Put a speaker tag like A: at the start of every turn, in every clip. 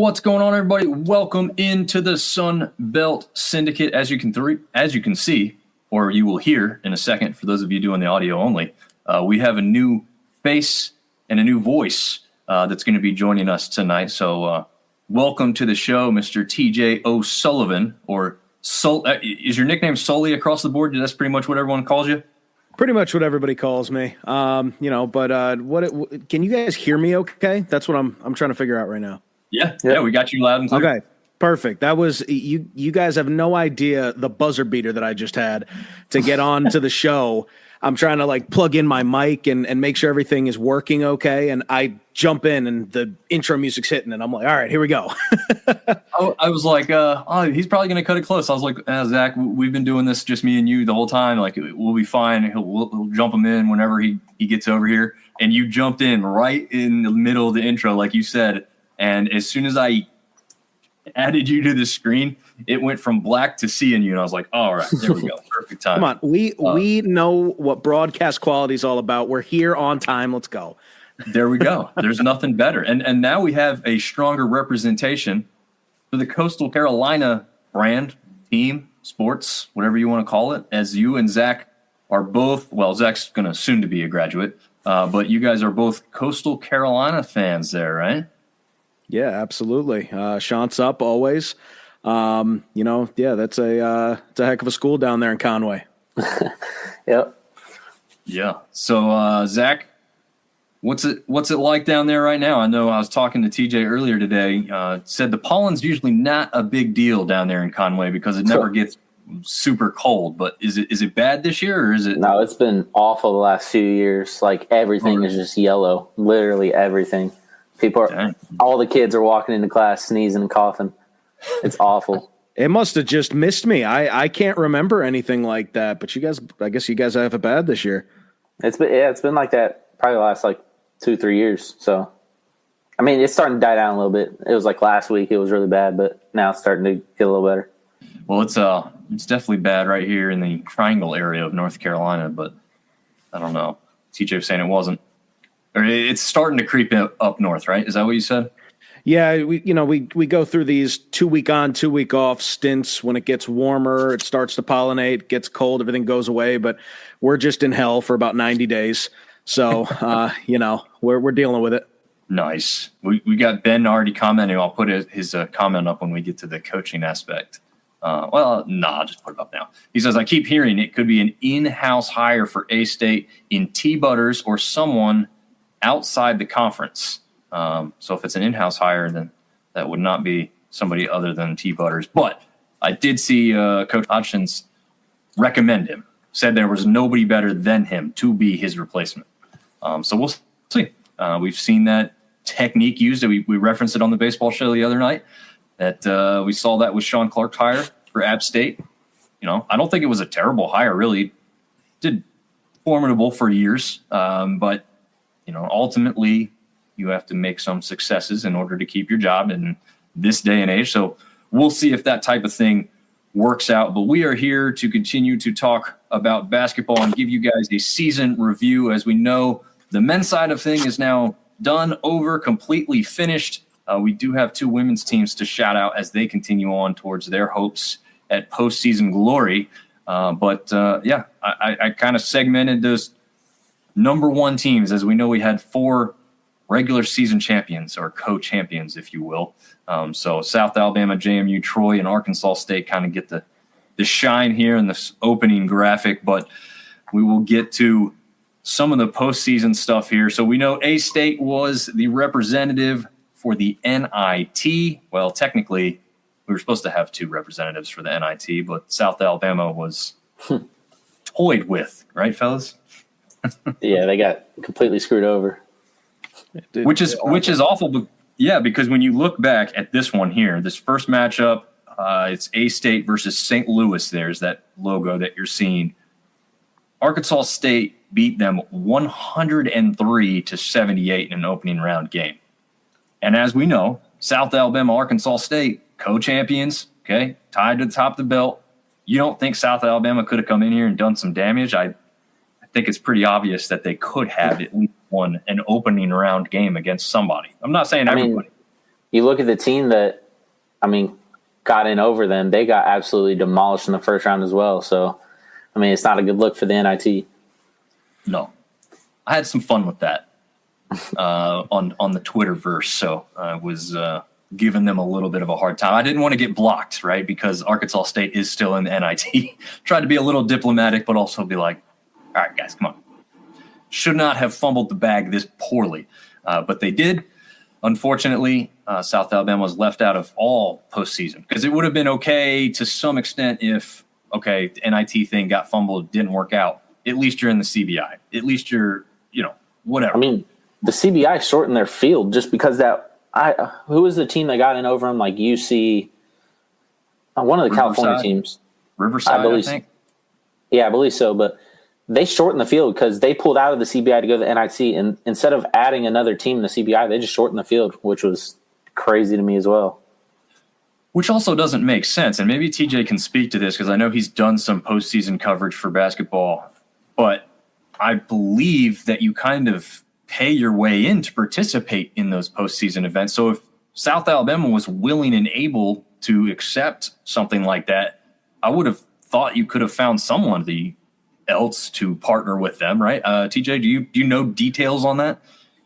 A: What's going on, everybody? Welcome into the Sunbelt Syndicate. As you can see, or you will hear in a second, for those of you doing the audio only, we have a new face and a new voice that's going to be joining us tonight. So welcome to the show, Mr. TJ O'Sullivan, or is your nickname Sully across the board? That's pretty much what everyone calls you?
B: Pretty much what everybody calls me. But can you guys hear me okay? That's what I'm trying to figure out right now.
A: Yeah, we got you loud and clear.
B: Okay, perfect. That was you guys have no idea the buzzer beater that I just had to get on to the show. I'm trying to plug in my mic and make sure everything is working okay. And I jump in and the intro music's hitting and I'm like, all right, here we go.
A: I was like, he's probably going to cut it close. I was like, Zach, we've been doing this, just me and you the whole time. Like, we'll be fine. We'll jump him in whenever he gets over here. And you jumped in right in the middle of the intro, like you said. And as soon as I added you to the screen, it went from black to seeing you. And I was like, all right, there we go. Perfect time.
B: Come on. We know what broadcast quality is all about. We're here on time. Let's go.
A: There we go. There's nothing better. And now we have a stronger representation for the Coastal Carolina brand, team, sports, whatever you want to call it, as you and Zach are both, well, Zach's going to soon to be a graduate, but you guys are both Coastal Carolina fans there, right?
B: Yeah, absolutely. Shant's up always. That's it's a heck of a school down there in Conway.
C: Yep.
A: Yeah. So, Zach, what's it like down there right now? I know I was talking to TJ earlier today. Said the pollen's usually not a big deal down there in Conway because it never gets super cold. But is it bad this year, or is it?
C: No, it's been awful the last few years. Like, everything is just yellow. Literally everything. All the kids are walking into class sneezing and coughing. It's awful.
B: It must have just missed me. I can't remember anything like that. But I guess you guys have it bad this year.
C: It's been like that probably the last 2-3 years. So, I mean, it's starting to die down a little bit. It was like last week it was really bad, but now it's starting to get a little better.
A: Well, it's definitely bad right here in the Triangle area of North Carolina, but I don't know. TJ was saying it wasn't. Or it's starting to creep up north, right? Is that what you said?
B: Yeah, we go through these 2 week on, 2 week off stints. When it gets warmer, it starts to pollinate, gets cold, everything goes away. But we're just in hell for about 90 days. So, we're dealing with it.
A: Nice. We got Ben already commenting. I'll put his comment up when we get to the coaching aspect. I'll just put it up now. He says, I keep hearing it could be an in-house hire for A-State in T-Butters or someone outside the conference. So if it's an in-house hire, then that would not be somebody other than T-Butters. But I did see Coach Hodgins recommend him, said there was nobody better than him to be his replacement. So we'll see. We've seen that technique used. We referenced it on the baseball show the other night. That we saw that with Sean Clark's hire for App State. I don't think it was a terrible hire, really. Did formidable for years, but ultimately you have to make some successes in order to keep your job in this day and age. So we'll see if that type of thing works out. But we are here to continue to talk about basketball and give you guys a season review. As we know, the men's side of thing is now done, over, completely finished. We do have two women's teams to shout out as they continue on towards their hopes at postseason glory. I kind of segmented those number one teams. As we know, we had 4 regular season champions, or co-champions, if you will. So South Alabama, JMU, Troy, and Arkansas State kind of get the shine here in this opening graphic, but we will get to some of the postseason stuff here. So we know A-State was the representative for the NIT. Well, technically, we were supposed to have 2 representatives for the NIT, but South Alabama was toyed with, right, fellas?
C: Yeah, they got completely screwed over.
A: Which is awful, but because when you look back at this one here, this first matchup, it's A-State versus St. Louis. There's that logo that you're seeing. Arkansas State beat them 103-78 in an opening round game. And as we know, South Alabama, Arkansas State, co-champions, okay, tied to the top of the belt. You don't think South Alabama could have come in here and done some damage? I think it's pretty obvious that they could have at least won an opening round game against somebody. I'm not saying everybody.
C: you look at the team that, got in over them. They got absolutely demolished in the first round as well. So, it's not a good look for the NIT.
A: No. I had some fun with that on the Twitterverse. So I was giving them a little bit of a hard time. I didn't want to get blocked, right? Because Arkansas State is still in the NIT. Tried to be a little diplomatic, but also be like, all right, guys, come on. Should not have fumbled the bag this poorly. But they did. Unfortunately, South Alabama was left out of all postseason because it would have been okay to some extent if, the NIT thing got fumbled, didn't work out. At least you're in the CBI. At least you're, whatever.
C: The CBI shortened their field just because who was the team that got in over them? Like UC, one of the California teams.
A: Riverside, I think.
C: Yeah, I believe so. But they shortened the field because they pulled out of the CBI to go to the NIT. And instead of adding another team in the CBI, they just shortened the field, which was crazy to me as well.
A: Which also doesn't make sense. And maybe TJ can speak to this because I know he's done some postseason coverage for basketball. But I believe that you kind of pay your way in to participate in those postseason events. So if South Alabama was willing and able to accept something like that, I would have thought you could have found someone else to partner with them, right? TJ, do you know details on that?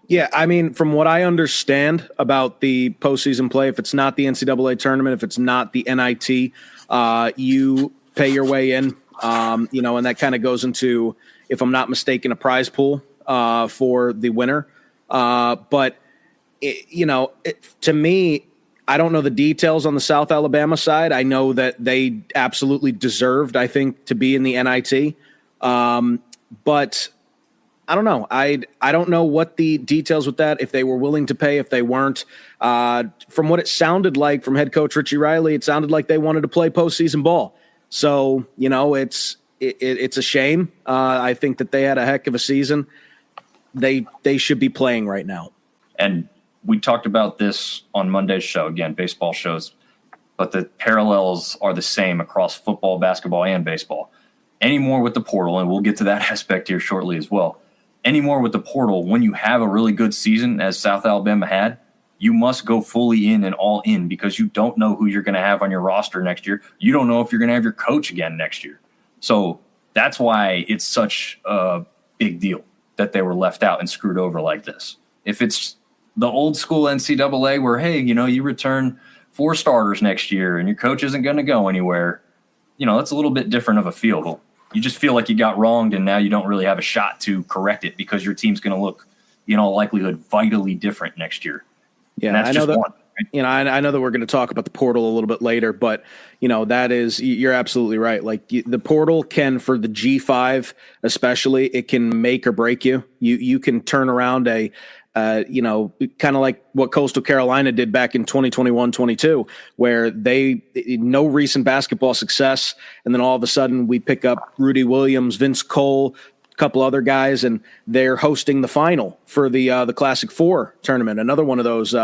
B: Yeah, from what I understand about the postseason play, if it's not the NCAA tournament, if it's not the NIT, you pay your way in, and that kind of goes into, if I'm not mistaken, a prize pool for the winner. But, to me, I don't know the details on the South Alabama side. I know that they absolutely deserved, I think, to be in the NIT. But I don't know. I don't know what the details with that, if they were willing to pay, if they weren't. From what it sounded like from head coach Richie Riley, it sounded like they wanted to play postseason ball. So, it's a shame. I think that they had a heck of a season. They should be playing right now.
A: And we talked about this on Monday's show, again, baseball shows, but the parallels are the same across football, basketball, and baseball. Any more with the portal, and we'll get to that aspect here shortly as well. Any more with the portal, when you have a really good season, as South Alabama had, you must go fully in and all in because you don't know who you're going to have on your roster next year. You don't know if you're going to have your coach again next year. So that's why it's such a big deal that they were left out and screwed over like this. If it's the old school NCAA where, hey, you return 4 starters next year and your coach isn't going to go anywhere, that's a little bit different of a feel. You just feel like you got wronged and now you don't really have a shot to correct it because your team's going to look, likelihood vitally different next year.
B: Yeah,
A: and that's
B: I know
A: just
B: that.
A: One. Right?
B: I know that we're going to talk about the portal a little bit later, but that is, you're absolutely right. Like the portal can, for the G5 especially, it can make or break you. You can turn around kind of like what Coastal Carolina did back in 2021-22, where they no recent basketball success, and then all of a sudden we pick up Rudy Williams, Vince Cole, a couple other guys, and they're hosting the final for the Classic Four tournament, another one of those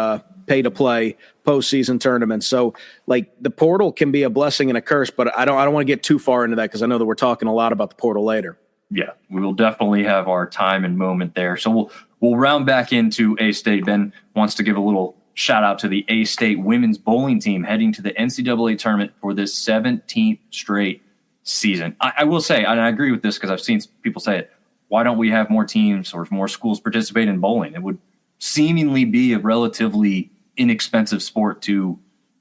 B: pay-to-play postseason tournaments. So, like, the portal can be a blessing and a curse, but I don't want to get too far into that because I know that we're talking a lot about the portal later.
A: Yeah, we will definitely have our time and moment there. So we'll round back into A-State. Ben wants to give a little shout-out to the A-State women's bowling team heading to the NCAA tournament for this 17th straight season. I will say, and I agree with this because I've seen people say it, why don't we have more teams or more schools participate in bowling? It would seemingly be a relatively inexpensive sport to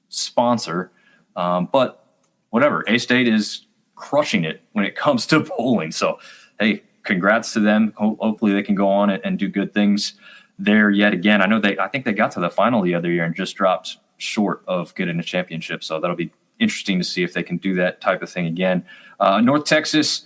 A: sponsor. But whatever, A-State is crushing it when it comes to bowling. So, hey, congrats to them. Hopefully they can go on and do good things there yet again. I think they got to the final the other year and just dropped short of getting a championship. So that'll be interesting to see if they can do that type of thing again. North Texas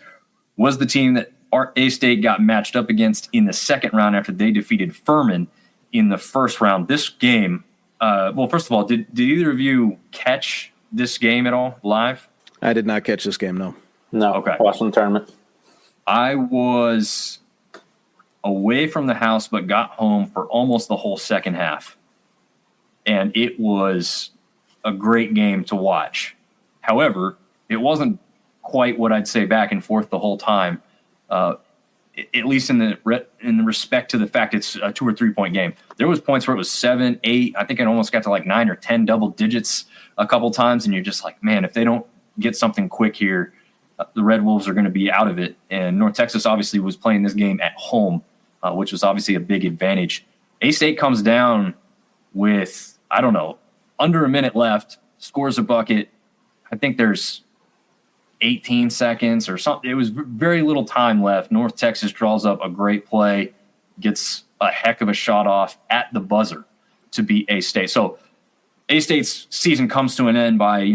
A: was the team that A-State got matched up against in the second round after they defeated Furman in the first round. This game, first of all, did either of you catch this game at all live?
B: I did not catch this game, no.
C: No,
A: okay.
C: Watching the tournament.
A: I was away from the house but got home for almost the whole second half. And it was a great game to watch. However, it wasn't quite what I'd say back and forth the whole time. at least in the respect to the fact it's a 2 or 3 point game. There was points where it was 7, 8. I think it almost got to like 9 or 10 double digits a couple times, and you're just like, man, if they don't get something quick here, the Red Wolves are going to be out of it. And North Texas obviously was playing this game at home, which was obviously a big advantage. A-State comes down with, I don't know, under a minute left, scores a bucket. I think there's 18 seconds or something. It was very little time left. North Texas draws up a great play, gets a heck of a shot off at the buzzer to beat A-State. So A-State's season comes to an end by,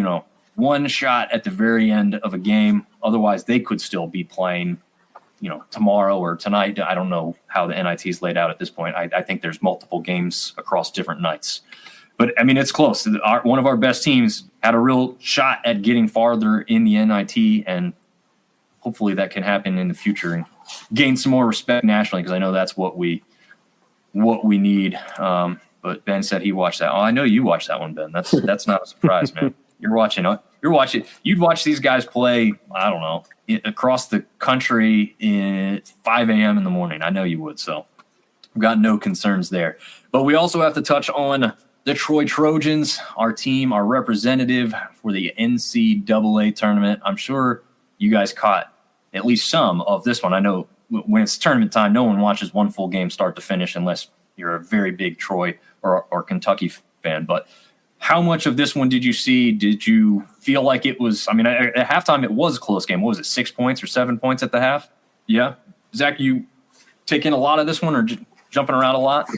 A: one shot at the very end of a game. Otherwise, they could still be playing, tomorrow or tonight. I don't know how the NIT is laid out at this point. I think there's multiple games across different nights. But, it's close. One of our best teams had a real shot at getting farther in the NIT, and hopefully that can happen in the future and gain some more respect nationally, because I know that's what we need. But Ben said he watched that. Oh, I know you watched that one, Ben. That's not a surprise, man. You'd watch these guys play, I don't know, across the country at 5 a.m. in the morning. I know you would, so I've got no concerns there. But we also have to touch on the Troy Trojans, our team, our representative for the NCAA tournament. I'm sure you guys caught at least some of this one. I know when it's tournament time, no one watches one full game start to finish unless you're a very big Troy or Kentucky fan. But how much of this one did you see? Did you feel like it was – at halftime it was a close game. What was it, 6 points or 7 points at the half? Yeah. Zach, you taking a lot of this one or jumping around a lot?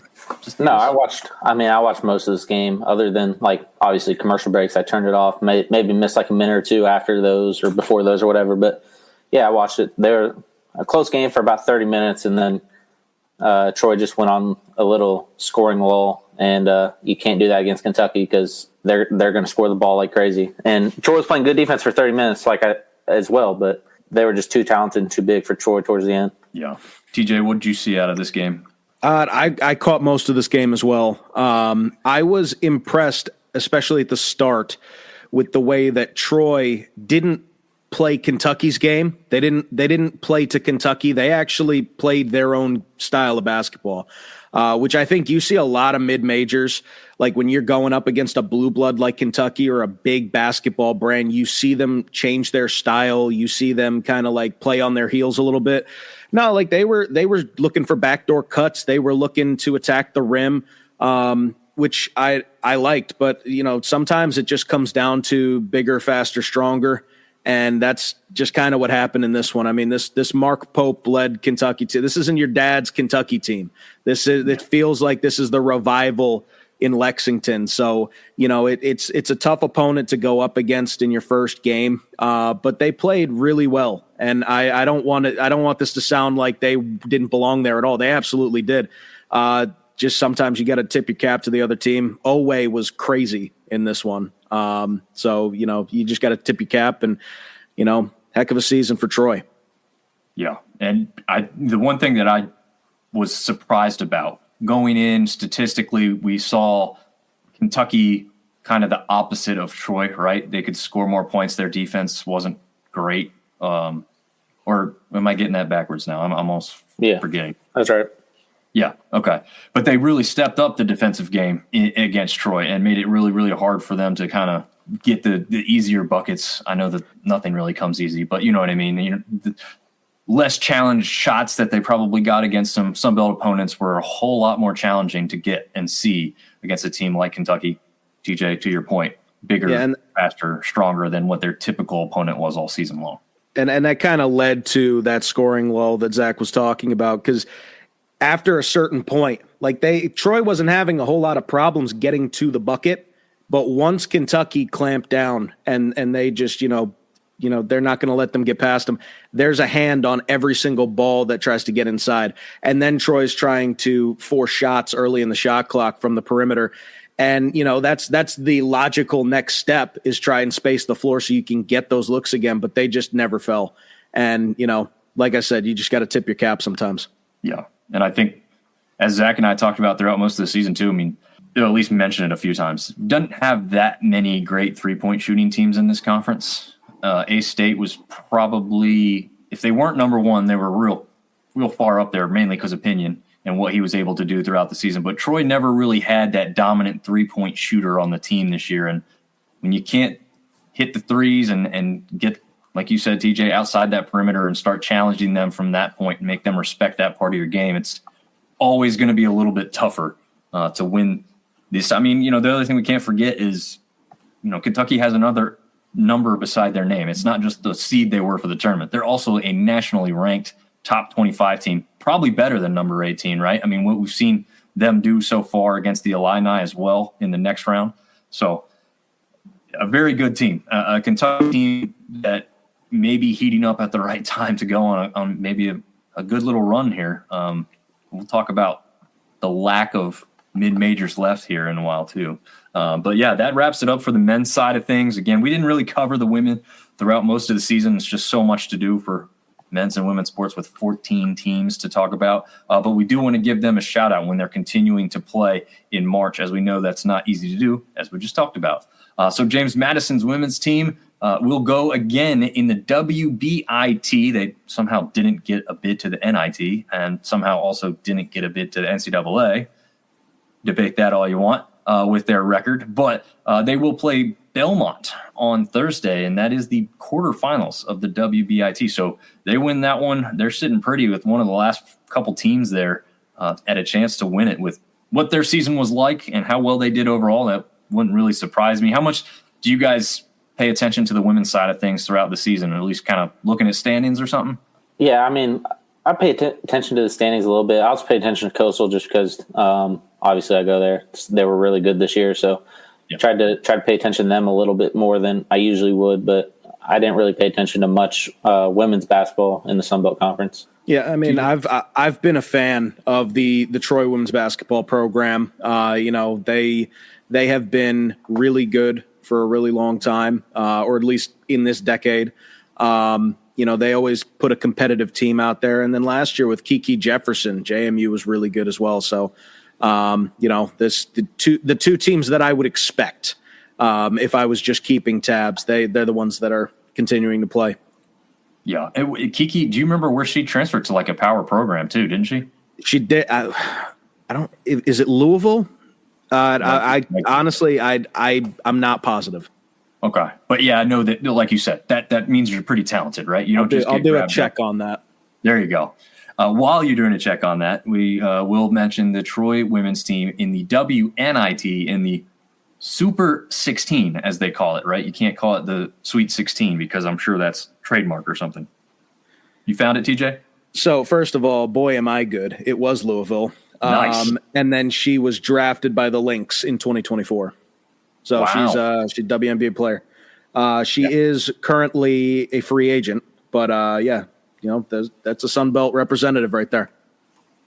C: I watched most of this game other than, obviously commercial breaks. I turned it off, maybe missed a minute or two after those or before those or whatever. But, yeah, I watched it. They were a close game for about 30 minutes, and then Troy just went on a little scoring lull. And you can't do that against Kentucky because they're going to score the ball like crazy. And Troy was playing good defense for 30 minutes as well, but they were just too talented and too big for Troy towards the end.
A: Yeah. TJ, what did you see out of this game?
B: I caught most of this game as well. I was impressed, especially at the start, with the way that Troy didn't play Kentucky's game. They didn't play to Kentucky. They actually played their own style of basketball. Which I think you see a lot of mid-majors, like when you're going up against a blue blood like Kentucky or a big basketball brand, you see them change their style. You see them kind of play on their heels a little bit. No, they were looking for backdoor cuts. They were looking to attack the rim, which I liked. But, sometimes it just comes down to bigger, faster, stronger. And that's just kind of what happened in this one. This Mark Pope led Kentucky team. This isn't your dad's Kentucky team. It feels like this is the revival in Lexington. So, it's a tough opponent to go up against in your first game. But they played really well. And I don't want this to sound like they didn't belong there at all. They absolutely did. Just sometimes you got to tip your cap to the other team. Oway was crazy in this one. So, you just got to tip your cap and, heck of a season for Troy.
A: Yeah. And the one thing that I was surprised about going in statistically, we saw Kentucky kind of the opposite of Troy, right? They could score more points. Their defense wasn't great. Or am I getting that backwards now? I'm almost forgetting.
C: That's right.
A: Yeah. Okay. But they really stepped up the defensive game against Troy and made it really, really hard for them to kind of get the easier buckets. I know that nothing really comes easy, but you know what I mean? The less challenged shots that they probably got against some sunbelt opponents were a whole lot more challenging to get and see against a team like Kentucky. TJ, to your point, bigger, faster, stronger than what their typical opponent was all season long.
B: And that kind of led to that scoring lull that Zach was talking about, because after a certain point, Troy wasn't having a whole lot of problems getting to the bucket, but once Kentucky clamped down and they just, they're not going to let them get past them. There's a hand on every single ball that tries to get inside. And then Troy's trying to force shots early in the shot clock from the perimeter. And, that's the logical next step, is try and space the floor so you can get those looks again, but they just never fell. And, like I said, you just got to tip your cap sometimes.
A: Yeah. And I think, as Zach and I talked about throughout most of the season too, at least mentioned it a few times, doesn't have that many great three-point shooting teams in this conference. A-State was probably, if they weren't number one, they were real real far up there, mainly because of Pinion and what he was able to do throughout the season. But Troy never really had that dominant 3-point shooter on the team this year. And when you can't hit the threes and get, like you said, TJ, outside that perimeter and start challenging them from that point and make them respect that part of your game, it's always going to be a little bit tougher to win this. I mean, the other thing we can't forget is, Kentucky has another number beside their name. It's not just the seed they were for the tournament. They're also a nationally ranked top 25 team, probably better than number 18, right? I mean, what we've seen them do so far against the Illini as well in the next round. So a very good team, a Kentucky team that may be heating up at the right time to go on maybe a good little run here. We'll talk about the lack of mid-majors left here in a while too. But yeah, that wraps it up for the men's side of things. Again, we didn't really cover the women throughout most of the season. It's just so much to do for men's and women's sports with 14 teams to talk about. But we do want to give them a shout out when they're continuing to play in March, as we know that's not easy to do, as we just talked about. So James Madison's women's team will go again in the WBIT. They somehow didn't get a bid to the NIT and somehow also didn't get a bid to the NCAA. Debate that all you want with their record. But they will play Belmont on Thursday, and that is the quarterfinals of the WBIT. So they win that one. They're sitting pretty with one of the last couple teams there at a chance to win it. With what their season was like and how well they did overall, that wouldn't really surprise me. How much do you guys pay attention to the women's side of things throughout the season, or at least kind of looking at standings or something?
C: Yeah, I mean, I pay attention to the standings a little bit. I also pay attention to Coastal just because obviously I go there. They were really good this year, so tried to pay attention to them a little bit more than I usually would, but I didn't really pay attention to much women's basketball in the Sunbelt Conference.
B: Yeah, I mean, I've been a fan of the Troy women's basketball program. They have been really good for a really long time, or at least in this decade. They always put a competitive team out there. And then last year with Kiki Jefferson, JMU was really good as well. So, the two teams that I would expect if I was just keeping tabs, they're the ones that are continuing to play.
A: Yeah. Kiki, do you remember where she transferred to, like a power program too, didn't she?
B: She did. I don't, is it Louisville? I honestly, I'm not positive.
A: Okay. But yeah, I know that, like you said, that means you're pretty talented, right? You don't
B: I'll do a check on that.
A: There you go. While you're doing a check on that, we will mention the Troy women's team in the WNIT in the Super 16, as they call it, right? You can't call it the Sweet 16 because I'm sure that's trademark or something. You found it, TJ?
B: So first of all, boy, am I good. It was Louisville.
A: Nice.
B: And then she was drafted by the Lynx in 2024. So
A: wow.
B: she's a WNBA player. She is currently a free agent, but that's a Sunbelt representative right there.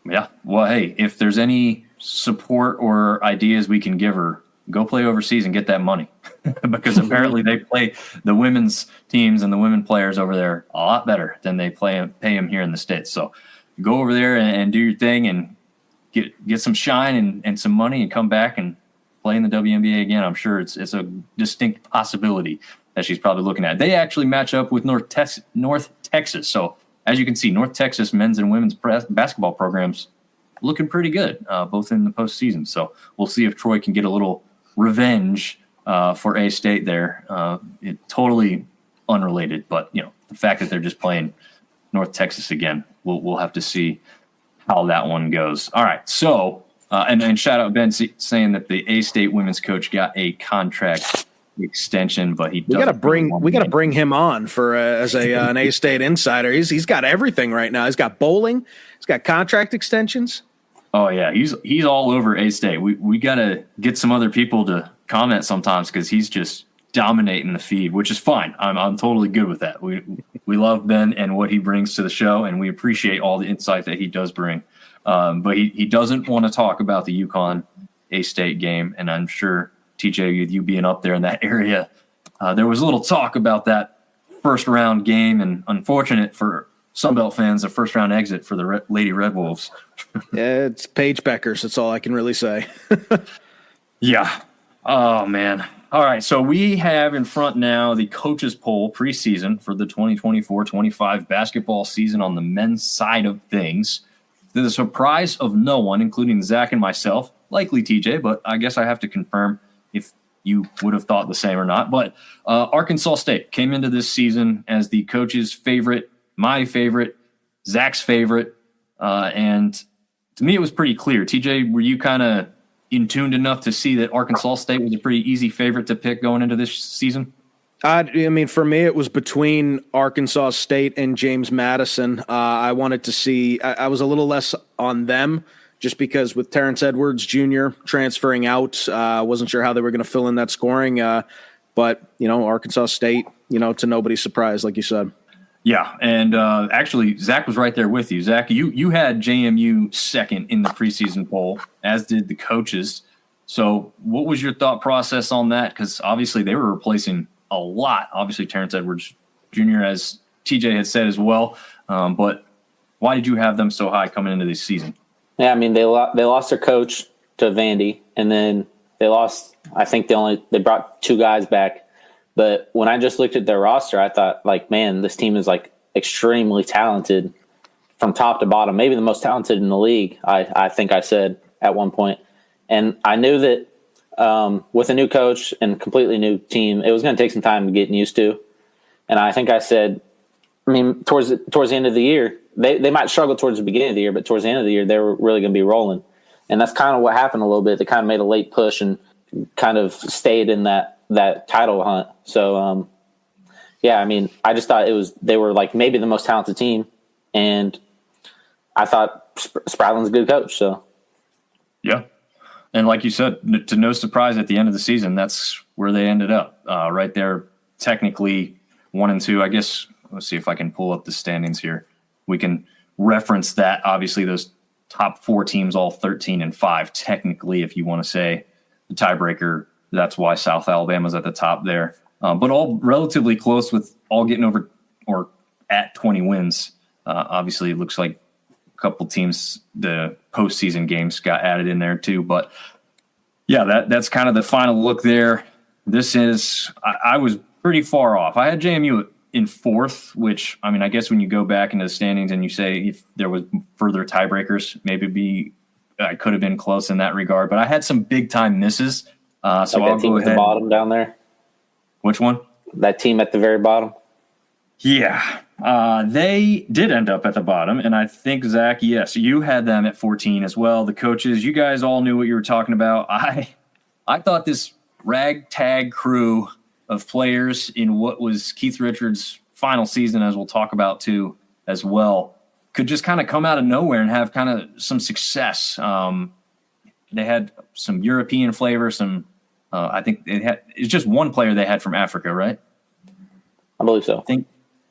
A: Yeah. Well, hey, if there's any support or ideas we can give her, go play overseas and get that money because apparently they play the women's teams and the women players over there a lot better than they pay them here in the States. So go over there and do your thing and get some shine and some money and come back and play in the WNBA again. I'm sure it's a distinct possibility that she's probably looking at. They actually match up with North Texas. So as you can see, North Texas men's and women's basketball programs looking pretty good, both in the postseason. So we'll see if Troy can get a little revenge for A-State there. Totally unrelated, but the fact that they're just playing North Texas again, we'll have to see how that one goes. All right, so and shout out Ben saying that the A-State women's coach got a contract extension, but we got to bring him on for as an A-State insider. He's got everything right now. He's got bowling, he's got contract extensions. Oh yeah, he's all over A-State. We got to get some other people to comment sometimes because he's just dominating the feed, which is fine. I'm totally good with that. We love Ben and what he brings to the show, and we appreciate all the insight that he does bring. But he doesn't want to talk about the UConn A-State game, and I'm sure TJ, with you being up there in that area, there was a little talk about that first round game, and unfortunate for Sunbelt fans, a first round exit for the Lady Red Wolves.
B: Yeah, it's Paige Beckers. That's all I can really say.
A: Yeah. Oh man. All right, so we have in front now the coaches poll preseason for the 2024-25 basketball season on the men's side of things. To the surprise of no one, including Zach and myself, likely TJ, but I guess I have to confirm if you would have thought the same or not. But Arkansas State came into this season as the coach's favorite, my favorite, Zach's favorite, and to me it was pretty clear. TJ, were you kind of in tuned enough to see that Arkansas State was a pretty easy favorite to pick going into this season?
B: I mean, for me, it was between Arkansas State and James Madison. I wanted to see – I was a little less on them just because with Terrence Edwards Jr. transferring out, I wasn't sure how they were going to fill in that scoring. But, Arkansas State, to nobody's surprise, like you said.
A: Yeah, and actually, Zach was right there with you. Zach, you had JMU second in the preseason poll, as did the coaches. So what was your thought process on that? Because obviously they were replacing a lot. Obviously, Terrence Edwards Jr., as TJ had said as well. But why did you have them so high coming into this season?
C: Yeah, I mean, they lost their coach to Vandy, and then they lost – I think they brought 2 guys back. But when I just looked at their roster, I thought, man, this team is, extremely talented from top to bottom, maybe the most talented in the league, I think I said at one point. And I knew that with a new coach and completely new team, it was going to take some time to get used to. And I think I said, towards the end of the year, they might struggle towards the beginning of the year, but towards the end of the year, they were really going to be rolling. And that's kind of what happened a little bit. They kind of made a late push and kind of stayed in that title hunt. So, I just thought they were maybe the most talented team, and I thought Spradlin's a good coach. So,
A: yeah, and like you said, to no surprise, at the end of the season, that's where they ended up. Right there, technically 1 and 2. I guess let's see if I can pull up the standings here. We can reference that. Obviously, those top 4 teams, all 13 and 5. Technically, if you want to say the tiebreaker. That's why South Alabama's at the top there. But all relatively close with all getting over or at 20 wins. Obviously, it looks like a couple teams, the postseason games got added in there too. But, yeah, that's kind of the final look there. This is – I was pretty far off. I had JMU in 4th, which, I guess when you go back into the standings and you say if there was further tiebreakers, maybe I could have been close in that regard. But I had some big-time misses. So I'll go ahead.
C: At the bottom down there.
A: Which one?
C: That team at the very bottom.
A: Yeah, they did end up at the bottom, and I think Zach, yes, you had them at 14 as well. The coaches, you guys all knew what you were talking about. I thought this ragtag crew of players in what was Keith Richards' final season, as we'll talk about too, as well, could just kind of come out of nowhere and have kind of some success. They had some European flavor, some. I think it's just one player they had from Africa, right?
C: I believe so.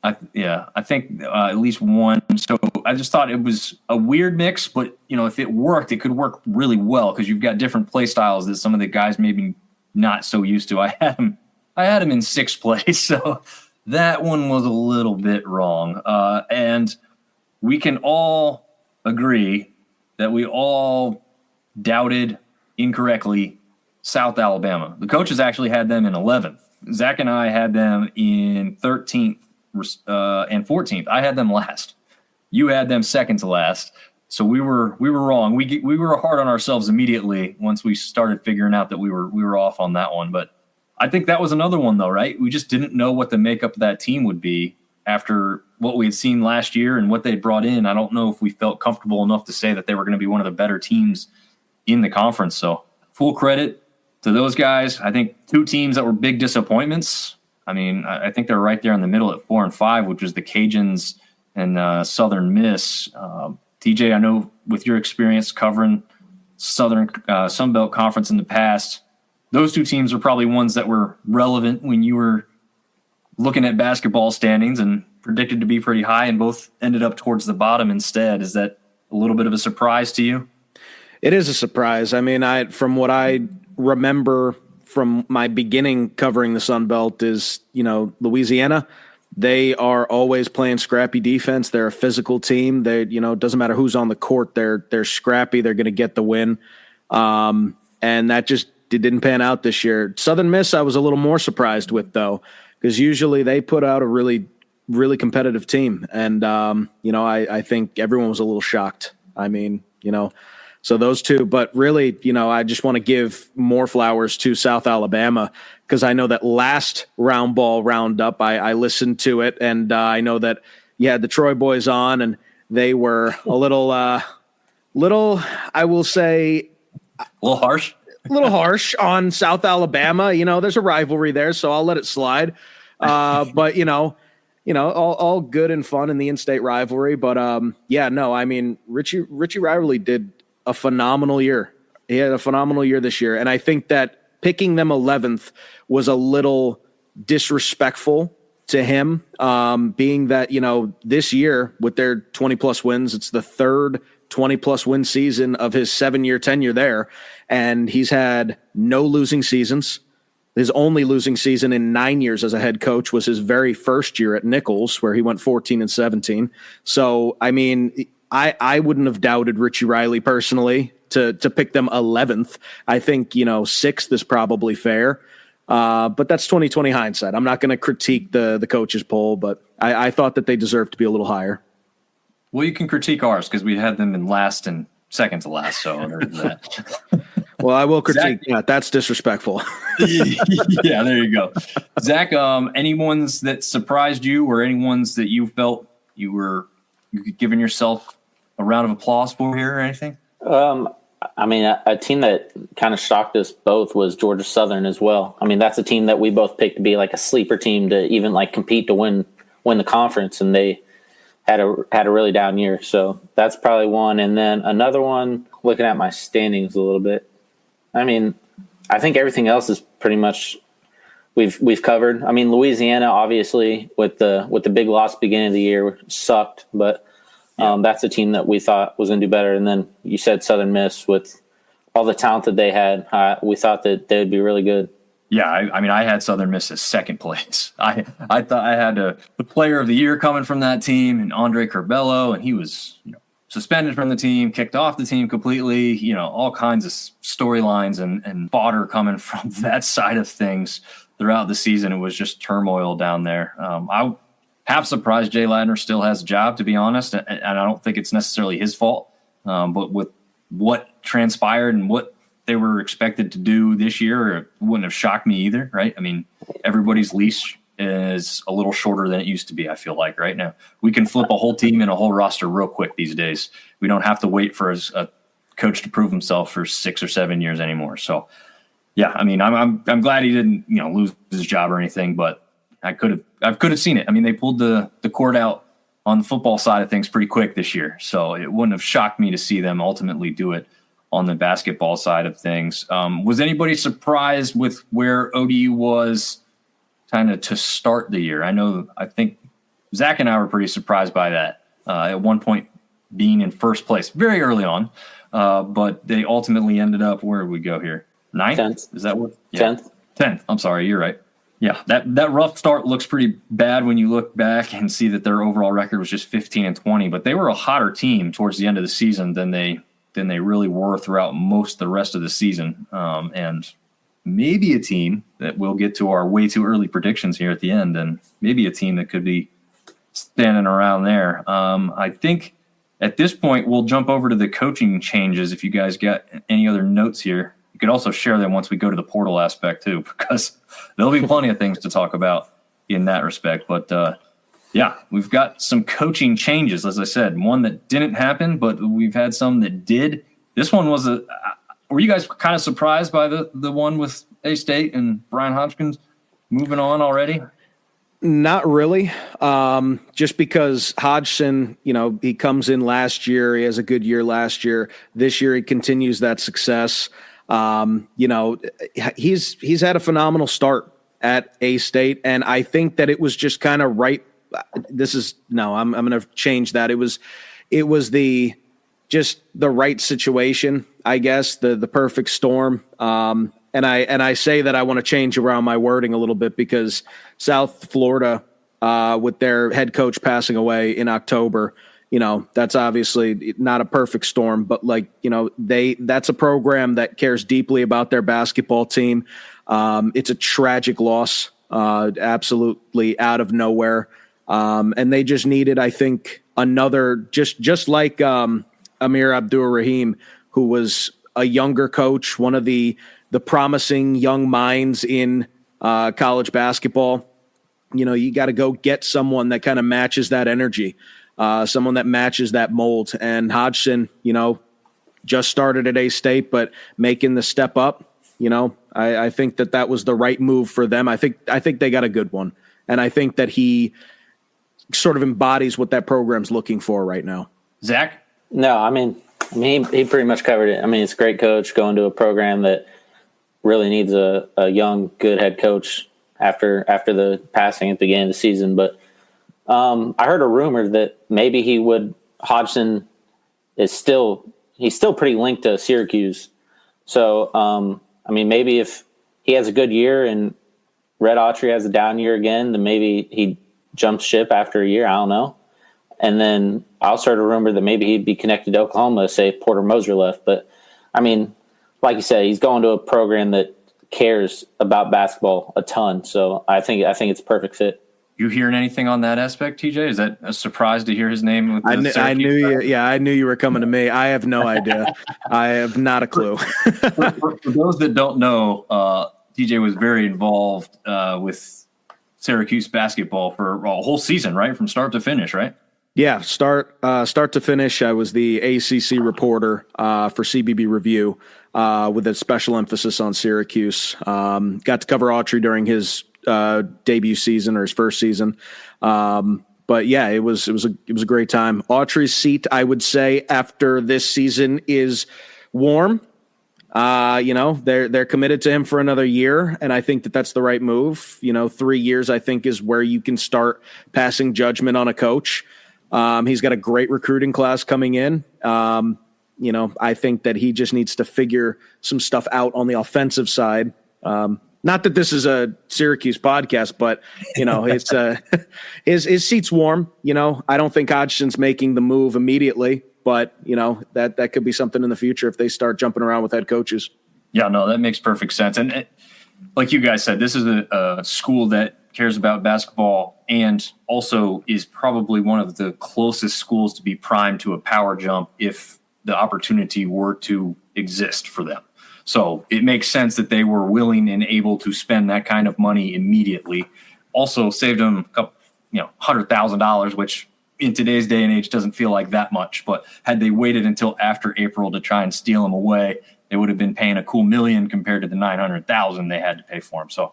A: I think at least one. So I just thought it was a weird mix, but if it worked, it could work really well because you've got different play styles that some of the guys maybe not so used to. I had him in 6th place, so that one was a little bit wrong. And we can all agree that we all doubted incorrectly South Alabama. The coaches actually had them in 11th. Zach and I had them in 13th and 14th. I had them last. You had them second to last. So we were wrong. We were hard on ourselves immediately once we started figuring out that we were off on that one. But I think that was another one though, right? We just didn't know what the makeup of that team would be after what we had seen last year and what they brought in. I don't know if we felt comfortable enough to say that they were going to be one of the better teams in the conference. So full credit to those guys. I think 2 teams that were big disappointments. I think they're right there in the middle at 4 and 5, which was the Cajuns and Southern Miss. TJ, I know with your experience covering Southern Sunbelt Conference in the past, those 2 teams are probably ones that were relevant when you were looking at basketball standings and predicted to be pretty high, and both ended up towards the bottom instead. Is that a little bit of a surprise to you?
B: It is a surprise. From what I remember from my beginning covering the Sun Belt is, Louisiana, they are always playing scrappy defense. They're a physical team. They, it doesn't matter who's on the court. They're scrappy. They're going to get the win. And that just didn't pan out this year. Southern Miss, I was a little more surprised with, though, because usually they put out a really, really competitive team. And, I think everyone was a little shocked. I mean, so those two. But really, I just want to give more flowers to South Alabama, because I know that last round ball roundup, I listened to it, and I know that you had the Troy boys on, and they were a little, I will say,
A: a little harsh
B: on South Alabama. There's a rivalry there, so I'll let it slide. But all good and fun in the in-state rivalry. But Richie Riley did a phenomenal year. He had a phenomenal year this year, and I think that picking them 11th was a little disrespectful to him, being that, this year with their 20-plus wins, it's the third 20-plus win season of his 7-year tenure there, and he's had no losing seasons. His only losing season in 9 years as a head coach was his very first year at Nichols, where he went 14-17. So, I mean, I wouldn't have doubted Richie Riley personally to pick them 11th. I think, 6th is probably fair. But that's 2020 hindsight. I'm not going to critique the coaches poll, but I thought that they deserved to be a little higher.
A: Well, you can critique ours because we had them in last and second to last. So that.
B: Well, I will critique that. That's disrespectful.
A: Yeah, there you go. Zach, any ones that surprised you, or any ones that you felt you were giving yourself a round of applause for here or anything?
C: I mean, a team that kind of shocked us both was Georgia Southern as well. I mean, that's a team that we both picked to be like a sleeper team to even like compete to win the conference, and they had a really down year. So that's probably one. And then another one, looking at my standings a little bit, I mean, I think everything else is pretty much we've covered. I mean, Louisiana, obviously, with the big loss beginning of the year, sucked, but that's a team that we thought was going to do better. And then you said Southern Miss, with all the talent that they had, we thought that they would be really good.
A: Yeah, I mean, I had Southern Miss as second place. I thought I had the player of the year coming from that team, and Andre Curbelo, and he was suspended from the team, kicked off the team completely. All kinds of storylines and fodder coming from that side of things throughout the season. It was just turmoil down there. I half surprised Jay Ladner still has a job, to be honest, and I don't think it's necessarily his fault. But with what transpired and what they were expected to do this year, it wouldn't have shocked me either, right? I mean, everybody's leash is a little shorter than it used to be, I feel like, right now. We can flip a whole team and a whole roster real quick these days. We don't have to wait for a coach to prove himself for 6 or 7 years anymore. So, yeah, I mean, I'm glad he didn't, lose his job or anything, but I could have seen it. I mean, they pulled the cord out on the football side of things pretty quick this year, so it wouldn't have shocked me to see them ultimately do it on the basketball side of things. Was anybody surprised with where ODU was kind of to start the year? I think Zach and I were pretty surprised by that. At one point being in first place very early on, but they ultimately ended up, where did we go here? 9th?
C: 10th.
A: Is that what?
C: Yeah.
A: 10th. I'm sorry, you're right. Yeah, that rough start looks pretty bad when you look back and see that their overall record was just 15-20, but they were a hotter team towards the end of the season than they really were throughout most of the rest of the season. And maybe a team that we'll get to our way too early predictions here at the end, and maybe a team that could be standing around there. I think at this point we'll jump over to the coaching changes. If you guys got any other notes here, you could also share them once we go to the portal aspect too, because there'll be plenty of things to talk about in that respect. But yeah, we've got some coaching changes, as I said, one that didn't happen, but we've had some that did. This one was were you guys kind of surprised by the one with A-State and Brian Hodgkins moving on already?
B: Not really. Just because Hodgson, he comes in last year, he has a good year last year. This year he continues that success. He's had a phenomenal start at A-State, and I think that it was just kind of right. I'm going to change that. It was the right situation, I guess, the perfect storm. And I say that I want to change around my wording a little bit because South Florida, with their head coach passing away in October, that's obviously not a perfect storm, but that's a program that cares deeply about their basketball team. It's a tragic loss, absolutely out of nowhere. And they just needed, I think, another, just like Amir Abdur-Rahim, who was a younger coach, one of the promising young minds in college basketball. You got to go get someone that kind of matches that energy, someone that matches that mold. And Hodgson, just started at A-State, but making the step up, I think that was the right move for them. I think they got a good one. And I think that he sort of embodies what that program's looking for right now. Zach?
C: No, I mean, he pretty much covered it. I mean, it's a great coach going to a program that really needs a young, good head coach after the passing at the beginning of the season. But I heard a rumor that maybe Hodgson he's still pretty linked to Syracuse. So, maybe if he has a good year and Red Autry has a down year again, then maybe he jumps ship after a year. I don't know. And then I also heard a rumor that maybe he'd be connected to Oklahoma, say Porter Moser left. But, like you said, he's going to a program that cares about basketball a ton. So I think it's a perfect fit.
A: You hearing anything on that aspect, TJ? Is that a surprise to hear his name?
B: I knew you. Yeah, I knew you were coming to me. I have no idea. I have not a clue.
A: for those that don't know, TJ was very involved with Syracuse basketball for a whole season, right? From start to finish, right?
B: Yeah, start to finish. I was the ACC reporter for CBB Review with a special emphasis on Syracuse. Got to cover Autry during his debut season or his first season. But yeah, it was a great time. Autry's seat, I would say, after this season is warm. They're committed to him for another year, and I think that's the right move. 3 years, I think, is where you can start passing judgment on a coach. He's got a great recruiting class coming in. I think that he just needs to figure some stuff out on the offensive side. Not that this is a Syracuse podcast, but it's his seat's warm. I don't think Hodgson's making the move immediately, but that could be something in the future if they start jumping around with head coaches.
A: Yeah, no, that makes perfect sense. And like you guys said, this is a school that cares about basketball and also is probably one of the closest schools to be primed to a power jump if the opportunity were to exist for them. So it makes sense that they were willing and able to spend that kind of money immediately. Also saved them a couple, $100,000, which in today's day and age doesn't feel like that much. But had they waited until after April to try and steal them away, they would have been paying a cool $1 million compared to the $900,000 they had to pay for them. So,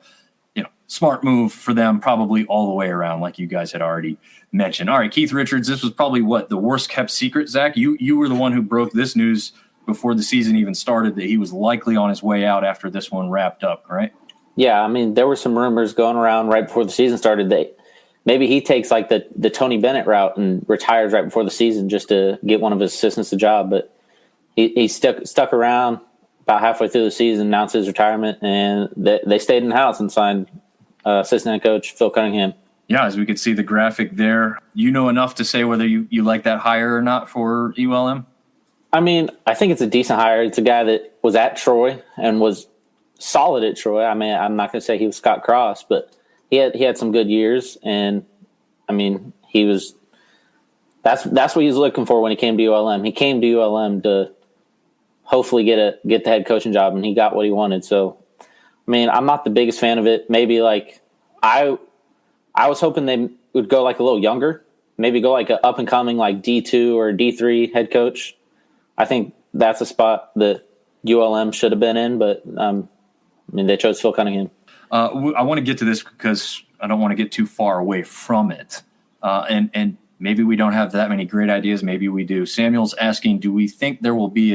A: smart move for them probably all the way around, like you guys had already mentioned. All right, Keith Richards, this was probably the worst kept secret, Zach? You were the one who broke this news before the season even started that he was likely on his way out after this one wrapped up, right?
C: Yeah, there were some rumors going around right before the season started that maybe he takes like the Tony Bennett route and retires right before the season just to get one of his assistants a job. But he stuck around about halfway through the season, announced his retirement, and they stayed in the house and signed assistant head coach Phil Cunningham.
A: Yeah, as we could see the graphic there, enough to say whether you like that hire or not for ULM?
C: I think it's a decent hire. It's a guy that was at Troy and was solid at Troy. I'm not going to say he was Scott Cross, but he had some good years, and he was. That's what he was looking for when he came to ULM. He came to ULM to hopefully get the head coaching job, and he got what he wanted. So, I'm not the biggest fan of it. Maybe I was hoping they would go a little younger, maybe go an up and coming D2 or D3 head coach. I think that's a spot that ULM should have been in, but they chose Phil Cunningham.
A: I want to get to this because I don't want to get too far away from it. And maybe we don't have that many great ideas. Maybe we do. Samuel's asking, do we think there will be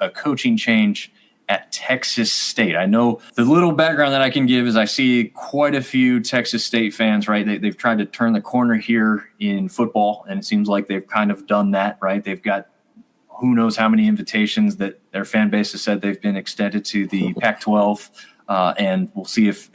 A: a coaching change at Texas State? I know the little background that I can give is I see quite a few Texas State fans, right? They've tried to turn the corner here in football, and it seems like they've kind of done that, right? They've got who knows how many invitations that their fan base has said they've been extended to the Pac-12, and we'll see if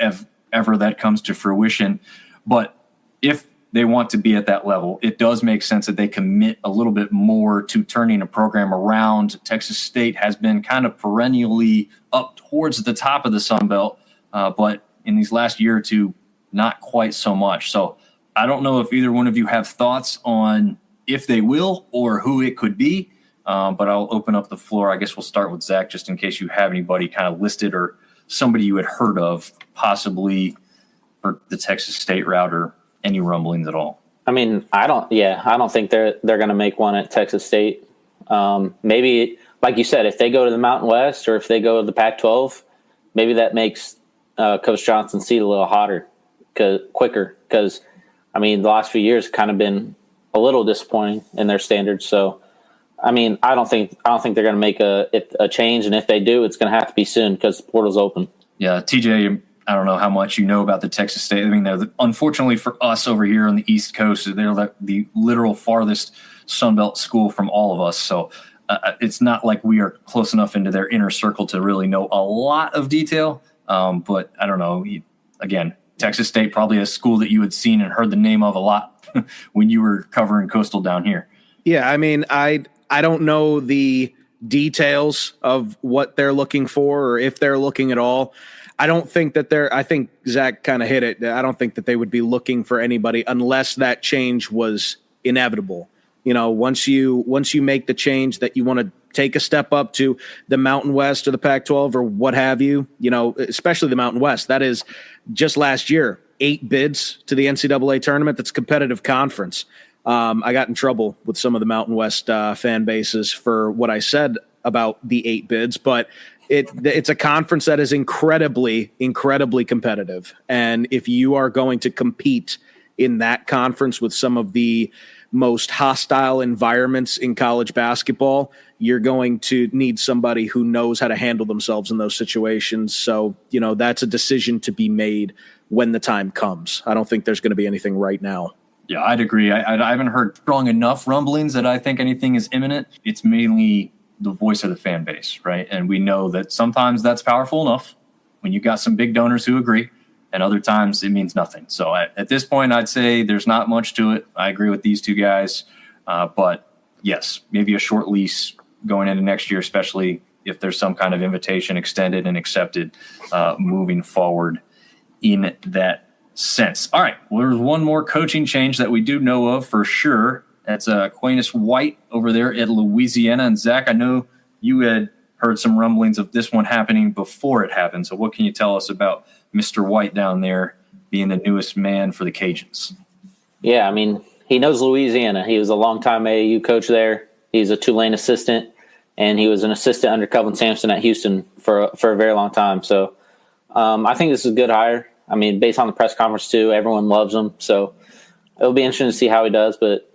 A: ever that comes to fruition. But if they want to be at that level, it does make sense that they commit a little bit more to turning a program around. Texas State has been kind of perennially up towards the top of the sunbelt, but in these last year or two, not quite so much. So I don't know if either one of you have thoughts on if they will or who it could be, but I'll open up the floor. I guess we'll start with Zach, just in case you have anybody kind of listed or somebody you had heard of possibly for the Texas State route or any rumblings at all.
C: I mean, I don't think they're going to make one at Texas State. Maybe, like you said, if they go to the Mountain West or if they go to the Pac-12, maybe that makes Coach Johnson's seat a little hotter, quicker. Because, I mean, the last few years have kind of been a little disappointing in their standards. So, I mean, I don't think they're going to make a change, and if they do, it's going to have to be soon because the portal's open.
A: Yeah, TJ, I don't know how much you know about the Texas State. I mean, unfortunately for us over here on the East Coast, they're the literal farthest Sunbelt school from all of us. So it's not like we are close enough into their inner circle to really know a lot of detail. But I don't know. Again, Texas State, probably a school that you had seen and heard the name of a lot when you were covering Coastal down here. Yeah,
B: I mean, I don't know the details of what they're looking for or if they're looking at all. I don't think that I think Zach kind of hit it. I don't think that they would be looking for anybody unless that change was inevitable. You know, once you make the change that you want to take a step up to the Mountain West or the Pac-12 or what have you, you know, especially the Mountain West, that is just last year, 8 bids to the NCAA tournament. That's a competitive conference. I got in trouble with some of the Mountain West fan bases for what I said about the 8 bids, but it's a conference that is incredibly, incredibly competitive. And if you are going to compete in that conference with some of the most hostile environments in college basketball, you're going to need somebody who knows how to handle themselves in those situations. So, you know, that's a decision to be made when the time comes. I don't think there's going to be anything right now.
A: Yeah, I'd agree. I haven't heard strong enough rumblings that I think anything is imminent. It's mainly the voice of the fan base, right? And we know that sometimes that's powerful enough when you got some big donors who agree, and other times it means nothing. So at this point, I'd say there's not much to it. I agree with these two guys. But yes, maybe a short lease going into next year, especially if there's some kind of invitation extended and accepted moving forward in that sense. All right, well, there's one more coaching change that we do know of for sure. That's Aquinas White over there at Louisiana. And Zach, I know you had heard some rumblings of this one happening before it happened. So what can you tell us about Mr. White down there being the newest man for the Cajuns?
C: Yeah, I mean, he knows Louisiana. He was a longtime AAU coach there. He's a Tulane assistant, and he was an assistant under Kelvin Sampson at Houston for a very long time. So I think this is a good hire. I mean, based on the press conference too, everyone loves him. So it'll be interesting to see how he does. But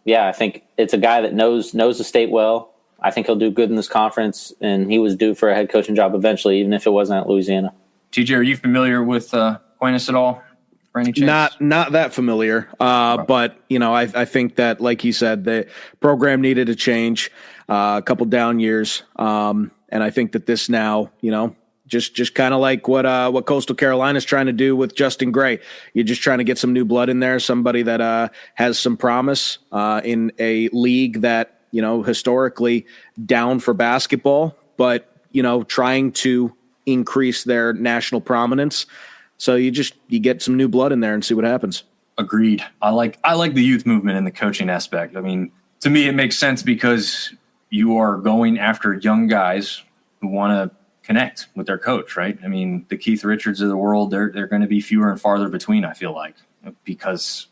C: yeah, I think it's a guy that knows the state well. I think he'll do good in this conference, and he was due for a head coaching job eventually, even if it wasn't at Louisiana.
A: TJ, are you familiar with Aquinas at all? For any chance?
B: Not that familiar, but you know, I think that, like you said, the program needed a change, a couple down years, and I think that this now, you know, just kind of like what Coastal Carolina is trying to do with Justin Gray. You're just trying to get some new blood in there, somebody that has some promise in a league that, you know, historically down for basketball, but, you know, trying to increase their national prominence. So you get some new blood in there and see what happens.
A: Agreed. I like the youth movement and the coaching aspect. I mean, to me, it makes sense because you are going after young guys who want to connect with their coach, right? I mean, the Keith Richards of the world, they're going to be fewer and farther between, I feel like, because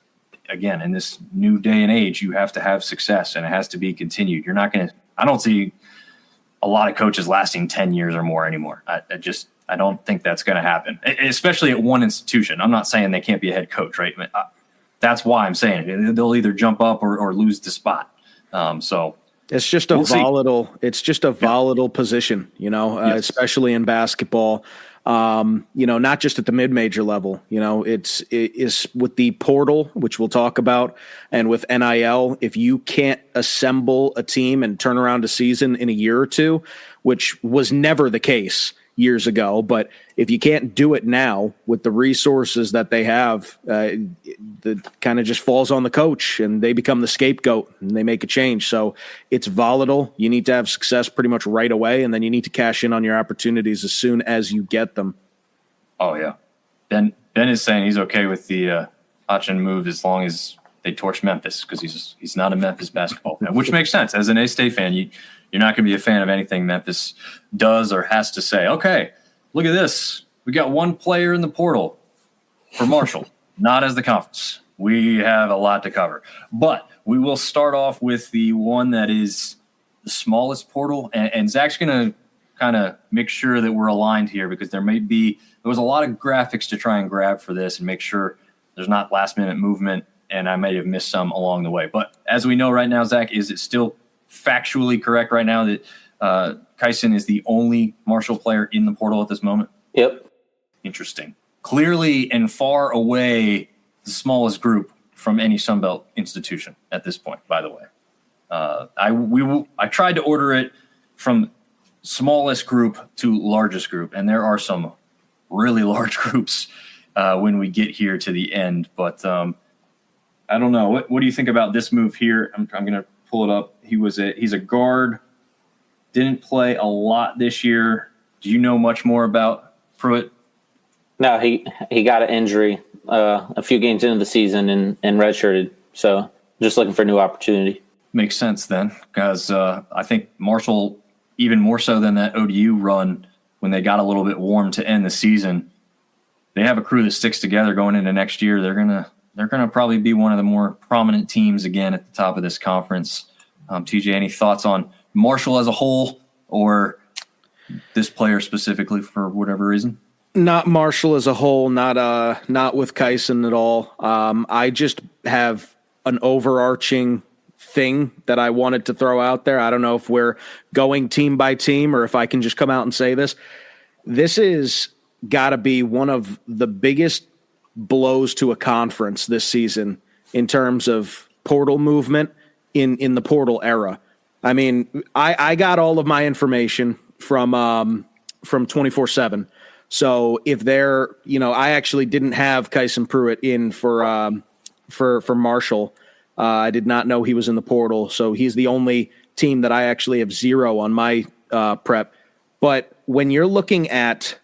A: again, in this new day and age, you have to have success and it has to be continued. You're not going to, I don't see a lot of coaches lasting 10 years or more anymore. I don't think that's going to happen, especially at one institution. I'm not saying they can't be a head coach, right? That's why I'm saying it. They'll either jump up or lose the spot. So
B: it's just a volatile position, you know, yes. Especially in basketball. You know, not just at the mid-major level, you know, it is with the portal, which we'll talk about, and with NIL, if you can't assemble a team and turn around a season in a year or two, which was never the case, years ago. But if you can't do it now with the resources that they have, the kind of just falls on the coach and they become the scapegoat and they make a change. So it's volatile. You need to have success pretty much right away, and then you need to cash in on your opportunities as soon as you get them.
A: Oh, yeah. Ben is saying he's okay with the Achin move as long as they torch Memphis, because he's not a Memphis basketball fan, which makes sense. As an A-State fan, you're not going to be a fan of anything Memphis does or has to say. Okay, look at this. We got one player in the portal for Marshall, not as the conference. We have a lot to cover. But we will start off with the one that is the smallest portal, and Zach's going to kind of make sure that we're aligned here, because there was a lot of graphics to try and grab for this and make sure there's not last-minute movement, and I may have missed some along the way. But as we know right now, Zach, is it still factually correct right now that Kyson is the only Marshall player in the portal at this moment?
C: Yep.
A: Interesting. Clearly and far away the smallest group from any sunbelt institution at this point, by the way. I tried to order it from smallest group to largest group, and there are some really large groups when we get here to the end. But I don't know. What do you think about this move here? I'm going to pull it up. He's a guard. Didn't play a lot this year. Do you know much more about Pruitt?
C: No, he got an injury a few games into the season and redshirted. So just looking for a new opportunity.
A: Makes sense then, because I think Marshall, even more so than that ODU run when they got a little bit warm to end the season, they have a crew that sticks together going into next year. They're gonna probably be one of the more prominent teams again at the top of this conference. TJ, any thoughts on Marshall as a whole, or this player specifically for whatever reason?
B: Not Marshall as a whole, not with Kyson at all. I just have an overarching thing that I wanted to throw out there. I don't know if we're going team by team or if I can just come out and say this. This is got to be one of the biggest blows to a conference this season in terms of portal movement in the portal era. I mean, I got all of my information from 24/7. So if they're, I actually didn't have Kyson Pruitt in for Marshall. I did not know he was in the portal. So he's the only team that I actually have 0 on my prep. But when you're looking at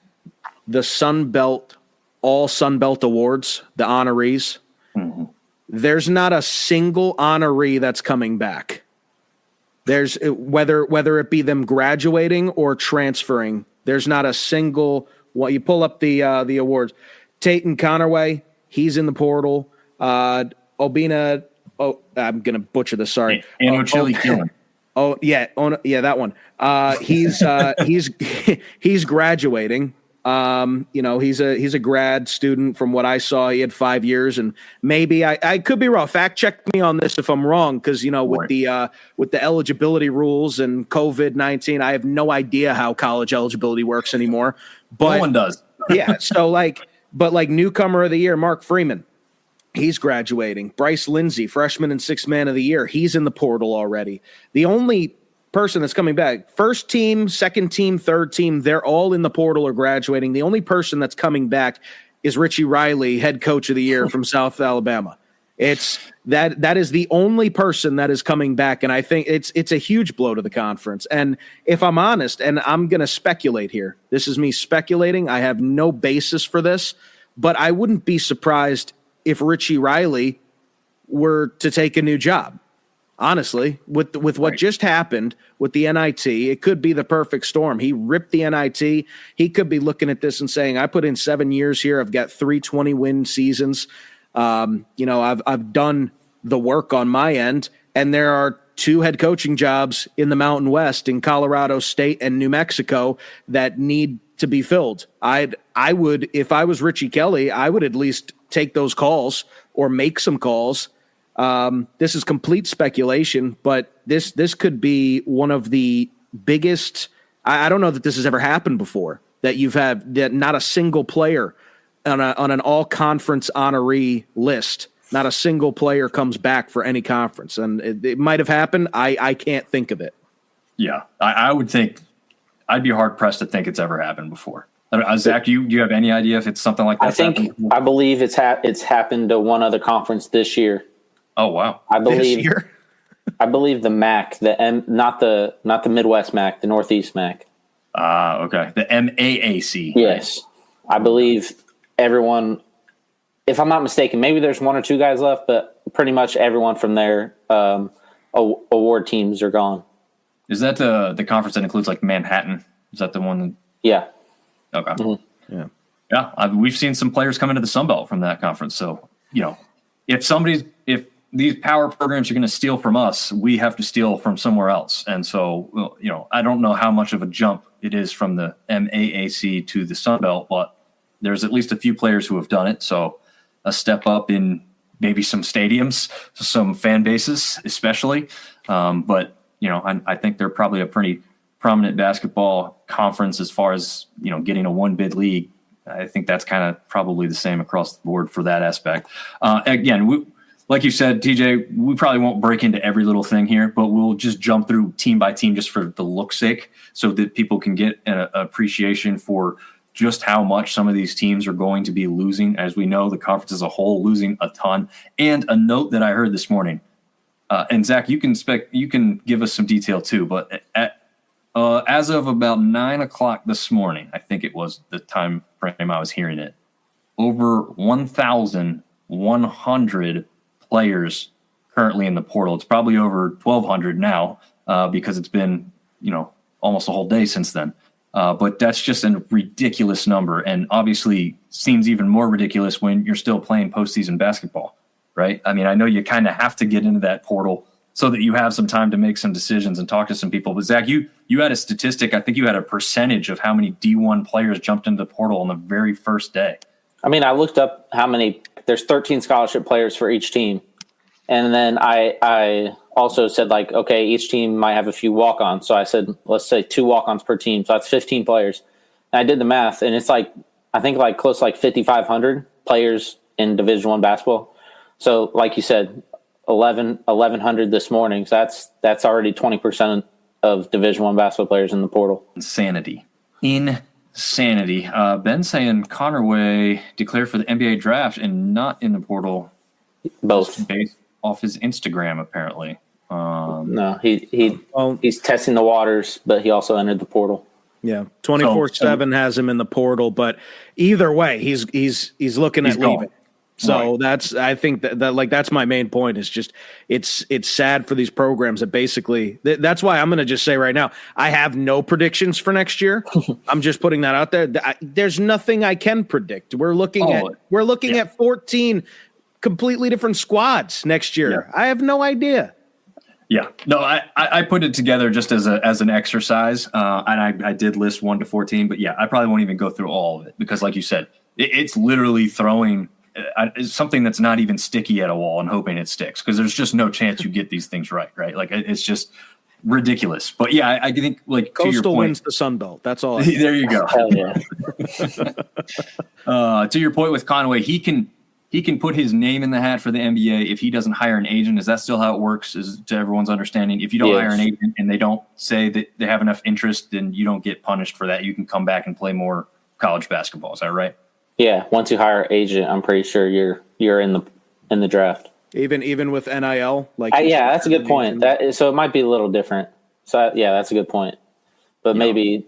B: the Sunbelt, all Sunbelt awards, the honorees, there's not a single honoree that's coming back. There's whether it be them graduating or transferring, there's not a single. Well, you pull up the awards. Tayton Connerway, he's in the portal. Obina, I'm gonna butcher this. Sorry.
A: Killen.
B: Oh yeah, that one. He's graduating. He's a grad student from what I saw. He had 5 years, and maybe I could be wrong. Fact check me on this if I'm wrong, because with the eligibility rules and COVID-19, I have no idea how college eligibility works anymore. But
A: no one does.
B: Yeah. So but newcomer of the year, Mark Freeman, he's graduating. Bryce Lindsey, freshman and 6th man of the year, he's in the portal already. The only person that's coming back, first team, second team, third team, they're all in the portal or graduating. The only person that's coming back is Richie Riley, head coach of the year from South Alabama. It's that is the only person that is coming back, and I think it's a huge blow to the conference. And if I'm honest, and I'm going to speculate here, this is me speculating. I have no basis for this, but I wouldn't be surprised if Richie Riley were to take a new job. Honestly, with what just happened with the NIT, it could be the perfect storm. He ripped the NIT. He could be looking at this and saying, I put in 7 years here. I've got 3 20-win seasons. I've done the work on my end, and there are 2 head coaching jobs in the Mountain West in Colorado State and New Mexico that need to be filled. I would, if I was Richie Kelly, I would at least take those calls or make some calls. This is complete speculation, but this could be one of the biggest. I don't know that this has ever happened before, that you've had that not a single player on an all conference honoree list, not a single player comes back for any conference. And it might have happened. I can't think of it.
A: Yeah, I would think I'd be hard pressed to think it's ever happened before. Zach, do you have any idea if it's something like that?
C: I believe it's happened to one other conference this year.
A: Oh wow!
C: I believe
B: This year?
C: I believe the MAC, not the Midwest MAC, the Northeast MAC.
A: Okay. The MAAC.
C: Yes. I believe everyone, if I'm not mistaken, maybe there's one or two guys left, but pretty much everyone from their award teams are gone.
A: Is that the conference that includes like Manhattan? Is that the one?
C: Yeah.
A: Okay.
C: Mm-hmm.
B: Yeah.
A: Yeah. We've seen some players come into the Sun Belt from that conference. So, if these power programs are going to steal from us, we have to steal from somewhere else. And so, I don't know how much of a jump it is from the MAAC to the Sun Belt, but there's at least a few players who have done it. So a step up in maybe some stadiums, some fan bases, especially. But I think they're probably a pretty prominent basketball conference as far as, getting a one bid league. I think that's kind of probably the same across the board for that aspect. Again, like you said, TJ, we probably won't break into every little thing here, but we'll just jump through team by team just for the look's sake so that people can get an appreciation for just how much some of these teams are going to be losing. As we know, the conference as a whole losing a ton. And a note that I heard this morning, and Zach, you can give us some detail too, but as of about 9 o'clock this morning, I think it was the time frame I was hearing it, over 1,100 players currently in the portal. It's probably over 1,200 now because it's been, almost a whole day since then. But that's just a ridiculous number, and obviously seems even more ridiculous when you're still playing postseason basketball, right? I mean, I know you kind of have to get into that portal so that you have some time to make some decisions and talk to some people. But Zach, you had a statistic. I think you had a percentage of how many D1 players jumped into the portal on the very first day.
C: I mean, I looked up how many. There's 13 scholarship players for each team. And then I also said, okay, each team might have a few walk-ons. So I said, let's say 2 walk-ons per team. So that's 15 players. And I did the math, and it's I think close to 5,500 players in Division I basketball. So like you said, 1,100 this morning. So that's already 20% of Division I basketball players in the portal.
A: Insanity. Ben saying Connerway declared for the NBA draft and not in the portal.
C: Both.
A: Based off his Instagram, apparently.
C: No, he's testing the waters, but he also entered the portal.
B: Yeah, 24/7 has him in the portal, but either way, he's looking at leaving. So right. I think that that's my main point. Is just it's sad for these programs that basically that's why I'm going to just say right now I have no predictions for next year. I'm just putting that out there. There's nothing I can predict. We're looking at 14 completely different squads next year. Yeah. I have no idea.
A: Yeah, no, I put it together just as an exercise, and I did list 1 to 14, but yeah, I probably won't even go through all of it because, like you said, it's literally throwing something that's not even sticky at a wall and hoping it sticks because there's just no chance you get these things right? Like it's just ridiculous. But yeah, I think
B: Coastal
A: to your point,
B: wins the Sun Belt. That's all.
A: There you go.
C: Hell yeah.
A: To your point with Conway, he can put his name in the hat for the NBA if he doesn't hire an agent. Is that still how it works? Is to everyone's understanding? If you don't hire an agent and they don't say that they have enough interest, then you don't get punished for that. You can come back and play more college basketball. Is that right? Yeah.
C: Once you hire an agent, I'm pretty sure you're in the draft.
B: Even with NIL,
C: that's a good point. So it might be a little different. So that's a good point. But maybe,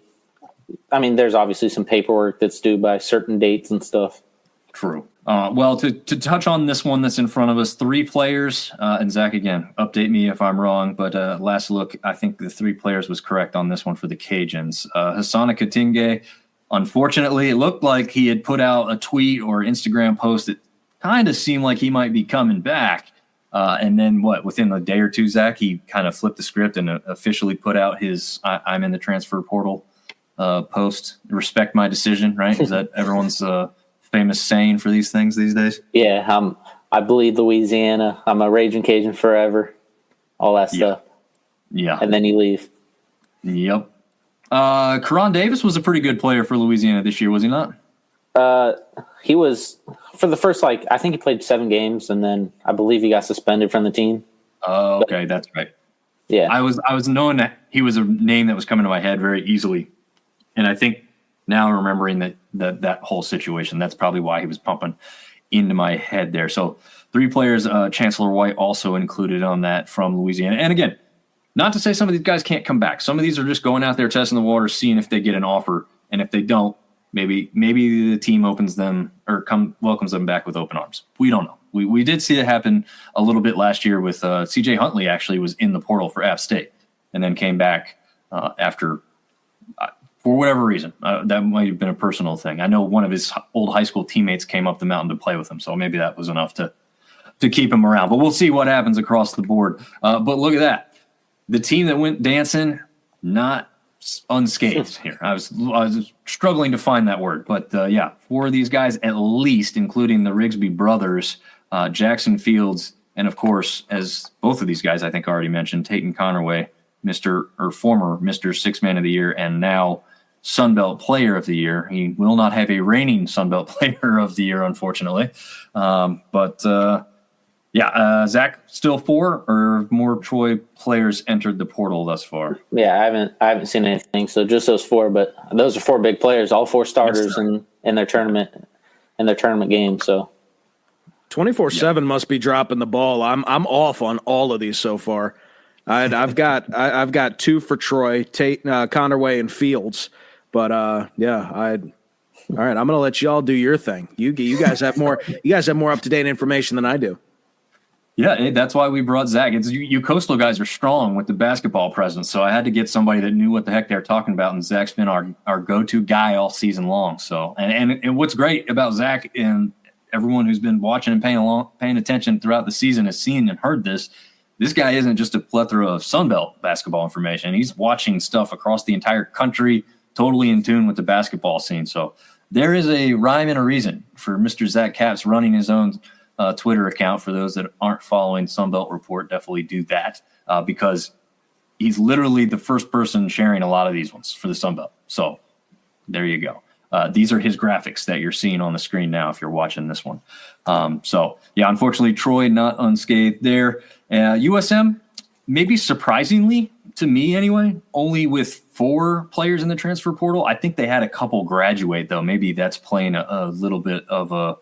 C: I mean, there's obviously some paperwork that's due by certain dates and stuff.
A: True. Well, to touch on this one that's in front of us, 3 players, and Zach, again, update me if I'm wrong, but last look, I think the 3 players was correct on this one for the Cajuns. Hassana Katinge, unfortunately, it looked like he had put out a tweet or Instagram post that kind of seemed like he might be coming back. And then within a day or two, Zach, he kind of flipped the script and officially put out his I'm in the transfer portal post. Respect my decision, right? Is that everyone's famous saying for these things these days?
C: Yeah, I bleed Louisiana. I'm a Raging Cajun forever. All that stuff.
A: Yeah.
C: And then you leave.
A: Yep. Karan Davis was a pretty good player for Louisiana this year, was he not?
C: He was for the first, I think he played 7 games, and then I believe he got suspended from the team.
A: Oh, okay, that's right.
C: Yeah.
A: I was knowing that he was a name that was coming to my head very easily And I think now remembering that whole situation, that's probably why he was pumping into my head there. So 3 players, Chancellor White also included on that from Louisiana. And again, not to say some of these guys can't come back. Some of these are just going out there, testing the water, seeing if they get an offer. And if they don't, maybe the team opens them or welcomes them back with open arms. We don't know. We did see it happen a little bit last year with C.J. Huntley actually was in the portal for App State and then came back after for whatever reason. That might have been a personal thing. I know one of his old high school teammates came up the mountain to play with him, so maybe that was enough to keep him around. But we'll see what happens across the board. But look at that. The team that went dancing, not unscathed here. I was struggling to find that word. But, 4 of these guys at least, including the Rigsby brothers, Jackson Fields, and, of course, as both of these guys I think already mentioned, Tayton Connerway, former Mr. Sixth Man of the Year, and now Sunbelt Player of the Year. He will not have a reigning Sunbelt Player of the Year, unfortunately. Zach, still 4 or more Troy players entered the portal thus far?
C: Yeah, I haven't seen anything. So just those 4, but those are 4 big players, all 4 starters in their tournament game. So
B: 24/7 must be dropping the ball. I'm off on all of these so far. I've got 2 for Troy, Tate, Connerway, and Fields. But all right. I'm going to let y'all do your thing. You guys have more. You guys have more up to date information than I do.
A: Yeah, that's why we brought Zach. It's you coastal guys are strong with the basketball presence, so I had to get somebody that knew what the heck they're talking about, and Zach's been our go-to guy all season long. So, and what's great about Zach and everyone who's been watching and paying attention throughout the season has seen and heard this. This guy isn't just a plethora of Sunbelt basketball information. He's watching stuff across the entire country, totally in tune with the basketball scene. So there is a rhyme and a reason for Mr. Zach Capps running his own Twitter account. For those that aren't following Sunbelt Report, definitely do that because he's literally the first person sharing a lot of these ones for the Sunbelt. So there you go. These are his graphics that you're seeing on the screen now if you're watching this one. Unfortunately, Troy not unscathed there. USM, maybe surprisingly to me anyway, only with 4 players in the transfer portal. I think they had a couple graduate, though. Maybe that's playing a little bit of a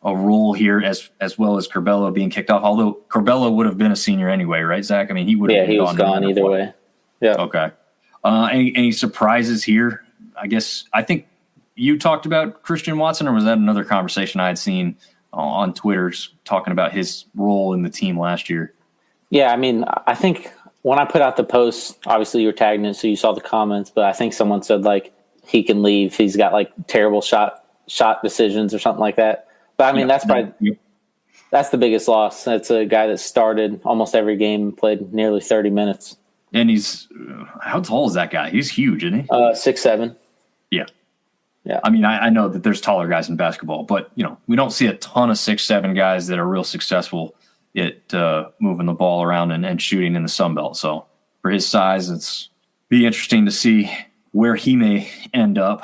A: role here as well as Corbella being kicked off, although Corbella would have been a senior anyway, right, Zach? I mean, he would have been
C: was gone either way. Yeah.
A: Okay. Any surprises here? I think you talked about Christian Watson, or was that another conversation I had seen on Twitter talking about his role in the team last year?
C: Yeah, I mean, I think when I put out the post, obviously you were tagging it, so you saw the comments, but I think someone said, like, he can leave. He's got, like, terrible shot decisions or something like that. But, I mean, that's the biggest loss. That's a guy that started almost every game, played nearly 30 minutes.
A: And he's how tall is that guy? He's huge, isn't he?
C: 6'7".
A: Yeah.
C: Yeah.
A: I mean, I know that there's taller guys in basketball, but, we don't see a ton of 6'7" guys that are real successful at moving the ball around and shooting in the Sunbelt. So for his size, it's be interesting to see where he may end up.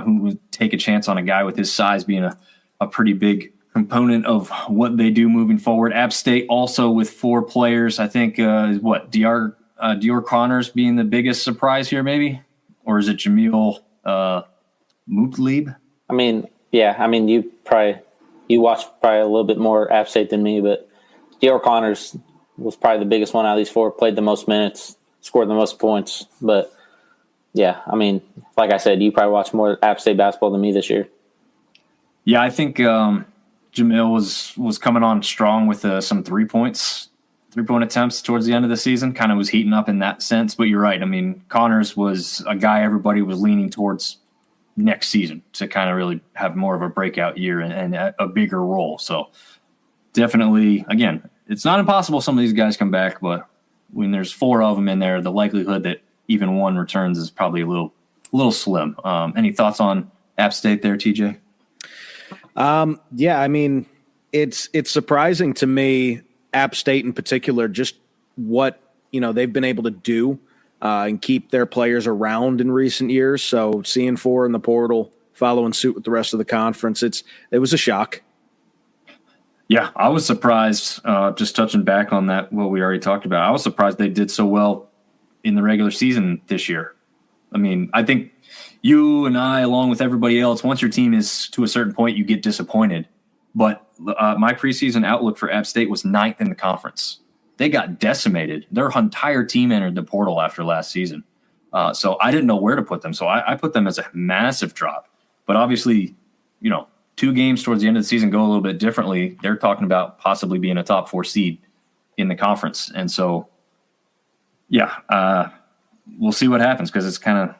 A: Who would take a chance on a guy with his size being a pretty big component of what they do moving forward. App State also with 4 players. I think Dior Connors being the biggest surprise here, maybe, or is it Jamil Mutlib?
C: I mean, you watched probably a little bit more App State than me, but Dior Connors was probably the biggest one out of these 4. Played the most minutes, scored the most points. But yeah, I mean, like I said, you probably watched more App State basketball than me this year.
A: Yeah, I think Jamil was coming on strong with some 3-point attempts towards the end of the season. Kind of was heating up in that sense. But you're right. I mean, Connors was a guy everybody was leaning towards next season to kind of really have more of a breakout year and a bigger role. So definitely, again, it's not impossible some of these guys come back, but when there's 4 of them in there, the likelihood that even one returns is probably a little slim. Any thoughts on App State there, TJ?
B: Yeah, I mean, it's surprising to me, App State in particular, just what, they've been able to do and keep their players around in recent years. So seeing 4 in the portal, following suit with the rest of the conference, it was a shock.
A: Yeah, I was surprised, just touching back on that, what we already talked about. I was surprised they did so well in the regular season this year. I mean, I think you and I, along with everybody else, once your team is to a certain point, you get disappointed. But my preseason outlook for App State was 9th in the conference. They got decimated. Their entire team entered the portal after last season. So I didn't know where to put them. So I put them as a massive drop. But obviously, 2 games towards the end of the season go a little bit differently. They're talking about possibly being a top 4 seed in the conference. And so, we'll see what happens, because it's kind of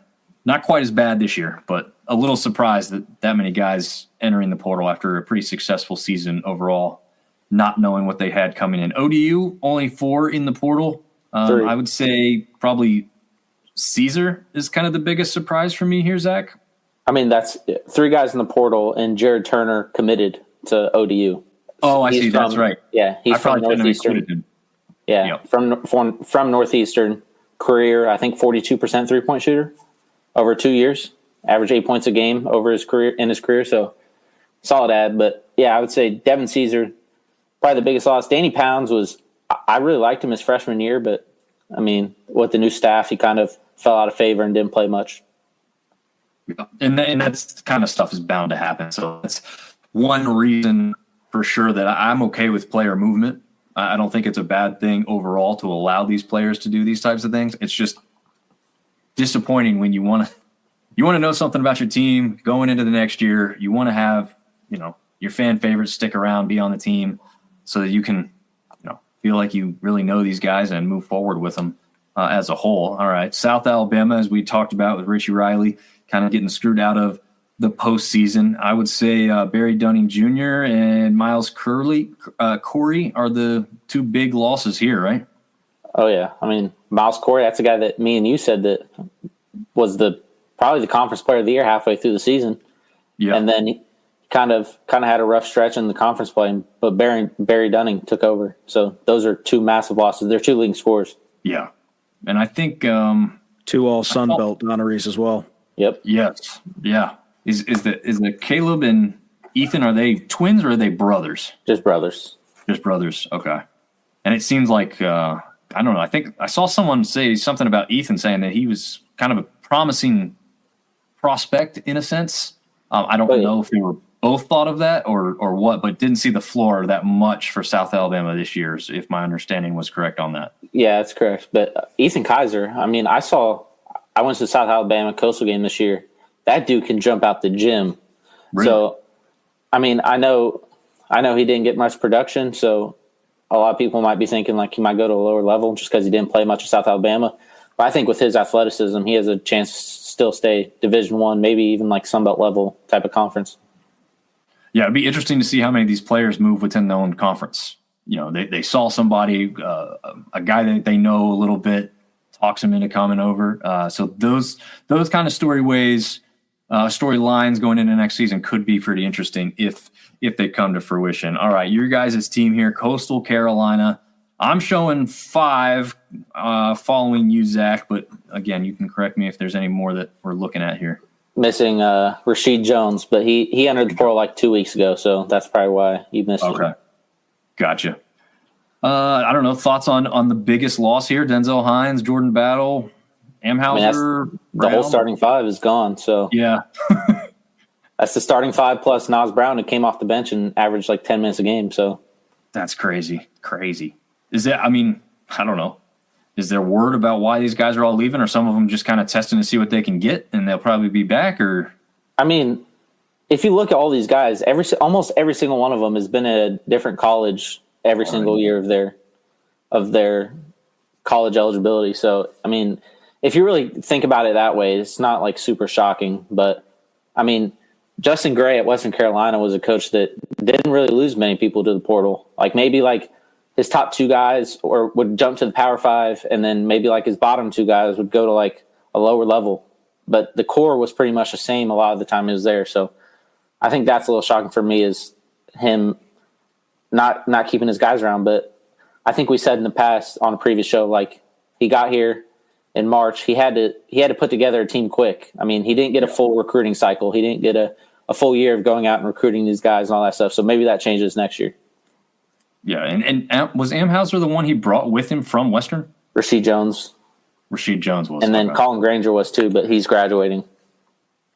A: not quite as bad this year, but a little surprised that many guys entering the portal after a pretty successful season overall, not knowing what they had coming in. ODU, only 4 in the portal. I would say probably Caesar is kind of the biggest surprise for me here, Zach.
C: I mean, that's 3 guys in the portal, and Jared Turner committed to ODU.
A: Oh, I see. That's right.
C: Yeah, he's from Northeastern. Yeah, yep. From Northeastern. Career, I think 42% 3-point shooter over 2 years. Average 8 points a game over his career. So solid ad. But yeah, I would say Devin Caesar, probably the biggest loss. Danny Pounds I really liked him his freshman year, but I mean, with the new staff, he kind of fell out of favor and didn't play much.
A: And that's kind of stuff is bound to happen. So that's one reason for sure that I'm okay with player movement. I don't think it's a bad thing overall to allow these players to do these types of things. It's just disappointing when you want to know something about your team going into the next year. You want to have, your fan favorites stick around, be on the team, so that you can, feel like you really know these guys and move forward with them as a whole. All right, South Alabama, as we talked about with Richie Riley, kind of getting screwed out of the postseason. I would say Barry Dunning Jr. and Miles Corey are the 2 big losses here, right?
C: Oh, yeah. I mean, Miles Corey, that's a guy that me and you said that was probably the conference player of the year halfway through the season. Yeah. And then he kind of had a rough stretch in the conference play, but Barry Dunning took over. So those are 2 massive losses. They're 2 leading scorers.
A: Yeah. And I think
B: 2 all sunbelt honorees as well.
C: Yep.
A: Yes. Yeah. Is the Caleb and Ethan, are they twins or are they brothers?
C: Just brothers.
A: Just brothers. Okay. And it seems like, I don't know. I think I saw someone say something about Ethan saying that he was kind of a promising prospect in a sense. I don't know if they were both thought of that or what, but didn't see the floor that much for South Alabama this year, if my understanding was correct on that. Yeah,
C: that's correct. But Ethan Kaiser, I mean, I went to the South Alabama Coastal game this year. That dude can jump out the gym. Really? So, I mean, I know he didn't get much production, so a lot of people might be thinking like he might go to a lower level just because he didn't play much at South Alabama. But I think with his athleticism, he has a chance to still stay Division I, maybe even like Sunbelt level type of conference.
A: Yeah, it'd be interesting to see how many of these players move within their own conference. They saw somebody, a guy that they know a little bit, talks them into coming over. So those kind of storylines going into next season could be pretty interesting if they come to fruition. All right, your guys' team here, Coastal Carolina. I'm showing 5 following you, Zach, but again, you can correct me if there's any more that we're looking at here.
C: Missing Rasheed Jones, but he entered the portal like 2 weeks ago, so that's probably why you missed him.
A: Okay, gotcha. I don't know, thoughts on the biggest loss here, Denzel Hines, Jordan Battle, Amhauser.
C: The whole starting 5 is gone, so.
A: Yeah.
C: That's the starting 5 plus Nas Brown, who came off the bench and averaged like 10 minutes a game, so.
A: That's crazy. Is that, I don't know. Is there word about why these guys are all leaving, or some of them just kind of testing to see what they can get and they'll probably be back? Or
C: I mean, if you look at all these guys, almost every single one of them has been at a different college every single year of their college eligibility. So, I mean, if you really think about it that way, it's not like super shocking. But, I mean, Justin Gray at Western Carolina was a coach that didn't really lose many people to the portal. Like maybe like his top 2 guys would jump to the Power 5, and then maybe like his bottom 2 guys would go to like a lower level. But the core was pretty much the same a lot of the time he was there. So I think that's a little shocking for me, is him not keeping his guys around. But I think we said in the past on a previous show, like he got here in March, he had to put together a team quick. I mean, he didn't get a full recruiting cycle. He didn't get a full year of going out and recruiting these guys and all that stuff. So maybe that changes next year.
A: Yeah, and was Amhauser the one he brought with him from Western?
C: Rasheed Jones.
A: Rasheed Jones was.
C: And then Colin Granger was too, but he's graduating.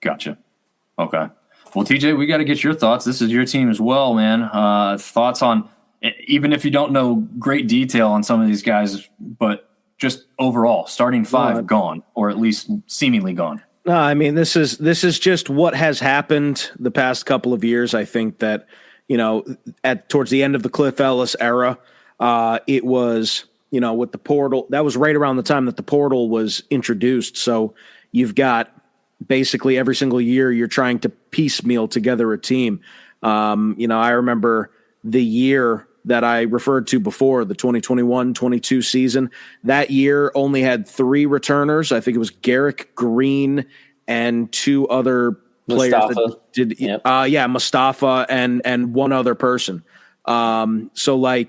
A: Gotcha. Okay. Well, TJ, we got to get your thoughts. This is your team as well, man. Thoughts on, even if you don't know great detail on some of these guys, but just overall, starting five gone, or at least seemingly gone.
B: No, I mean, this is just what has happened the past couple of years. I think that, towards the end of the Cliff Ellis era, it was, with the portal, that was right around the time that the portal was introduced. So you've got basically every single year you're trying to piecemeal together a team. I remember the year that I referred to before, the 2021-22 season. That year only had 3 returners. I think it was Garrick Green and 2 other players
C: Mustafa.
B: that did.
C: Yep.
B: Mustafa and one other person. So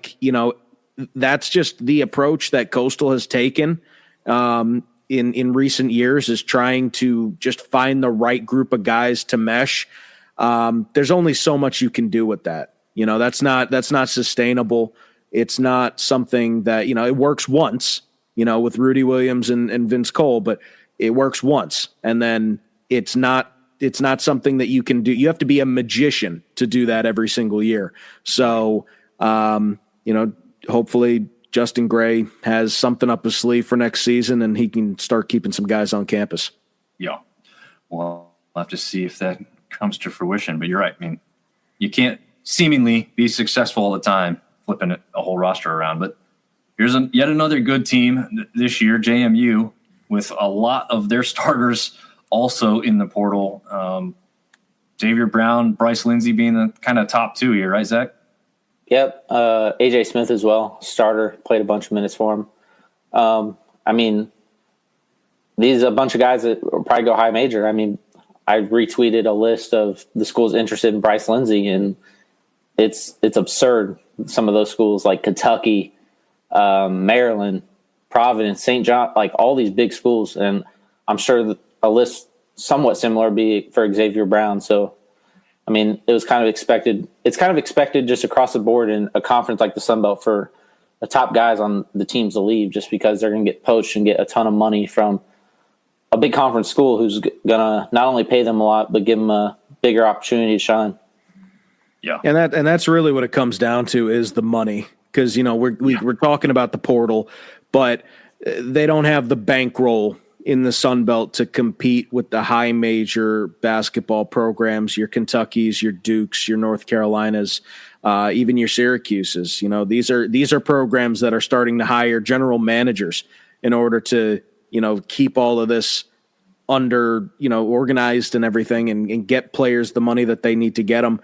B: that's just the approach that Coastal has taken in recent years, is trying to just find the right group of guys to mesh. There's only so much you can do with that. That's not sustainable. It's not something that, it works once, with Rudy Williams and Vince Cole, but it works once. And then it's not something that you can do. You have to be a magician to do that every single year. So, hopefully Justin Gray has something up his sleeve for next season and he can start keeping some guys on campus.
A: Yeah. Well, we'll have to see if that comes to fruition, but you're right. I mean, you can't seemingly be successful all the time flipping a whole roster around, but here's yet another good team this year, JMU, with a lot of their starters also in the portal. Xavier Brown, Bryce Lindsey being the kind of top 2 here, right, Zach?
C: Yep. AJ Smith as well, starter, played a bunch of minutes for him. These are a bunch of guys that will probably go high major. I mean, I retweeted a list of the schools interested in Bryce Lindsey, and it's absurd. Some of those schools like Kentucky, Maryland, Providence, St. John, like all these big schools. And I'm sure that a list somewhat similar would be for Xavier Brown. So, I mean, it was kind of expected. It's kind of expected just across the board in a conference like the sunbelt for the top guys on the teams to leave, just because they're going to get poached and get a ton of money from a big conference school who's going to not only pay them a lot, but give them a bigger opportunity to shine.
A: Yeah.
B: And that's really what it comes down to, is the money. Because, we're talking about the portal, but they don't have the bankroll in the Sun Belt to compete with the high major basketball programs, your Kentuckys, your Dukes, your North Carolinas, even your Syracuses. These are programs that are starting to hire general managers in order to, keep all of this under, organized and everything, and get players the money that they need to get them.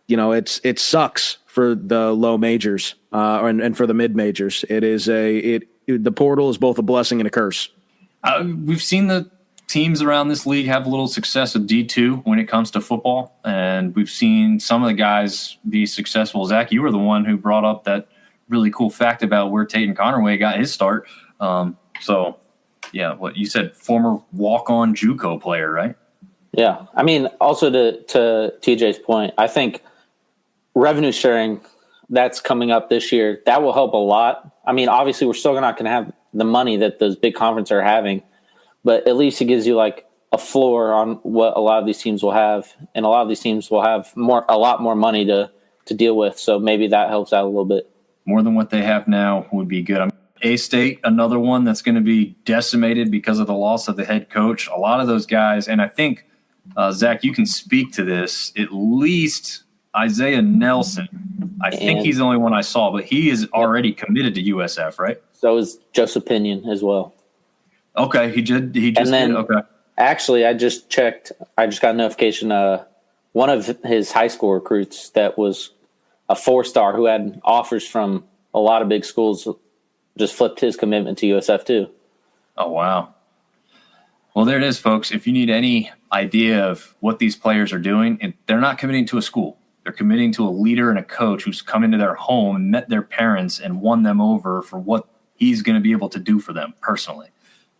B: It sucks for the low majors and for the mid majors. The portal is both a blessing and a curse.
A: We've seen the teams around this league have a little success with D2 when it comes to football, and we've seen some of the guys be successful. Zach, you were the one who brought up that really cool fact about where Tayton Connerway got his start. What you said, former walk-on JUCO player, right?
C: Yeah. I mean, also to TJ's point, I think revenue sharing that's coming up this year, that will help a lot. I mean, obviously we're still not going to have the money that those big conferences are having, but at least it gives you like a floor on what a lot of these teams will have. And a lot of these teams will have a lot more money to deal with. So maybe that helps out a little bit.
A: More than what they have now would be good. A-State, another one that's going to be decimated because of the loss of the head coach. A lot of those guys, and I think, Zach, you can speak to this, at least Isaiah Nelson. I think he's the only one I saw, but he is already committed to USF, right?
C: So is Joseph Pinion as well.
A: Okay, he just did. Okay.
C: Actually, I just checked. I just got a notification. One of his high school recruits that was a 4-star who had offers from a lot of big schools just flipped his commitment to USF too.
A: Oh, wow. Well, there it is, folks. If you need any idea of what these players are doing, they're not committing to a school. They're committing to a leader and a coach who's come into their home and met their parents and won them over for what he's going to be able to do for them personally.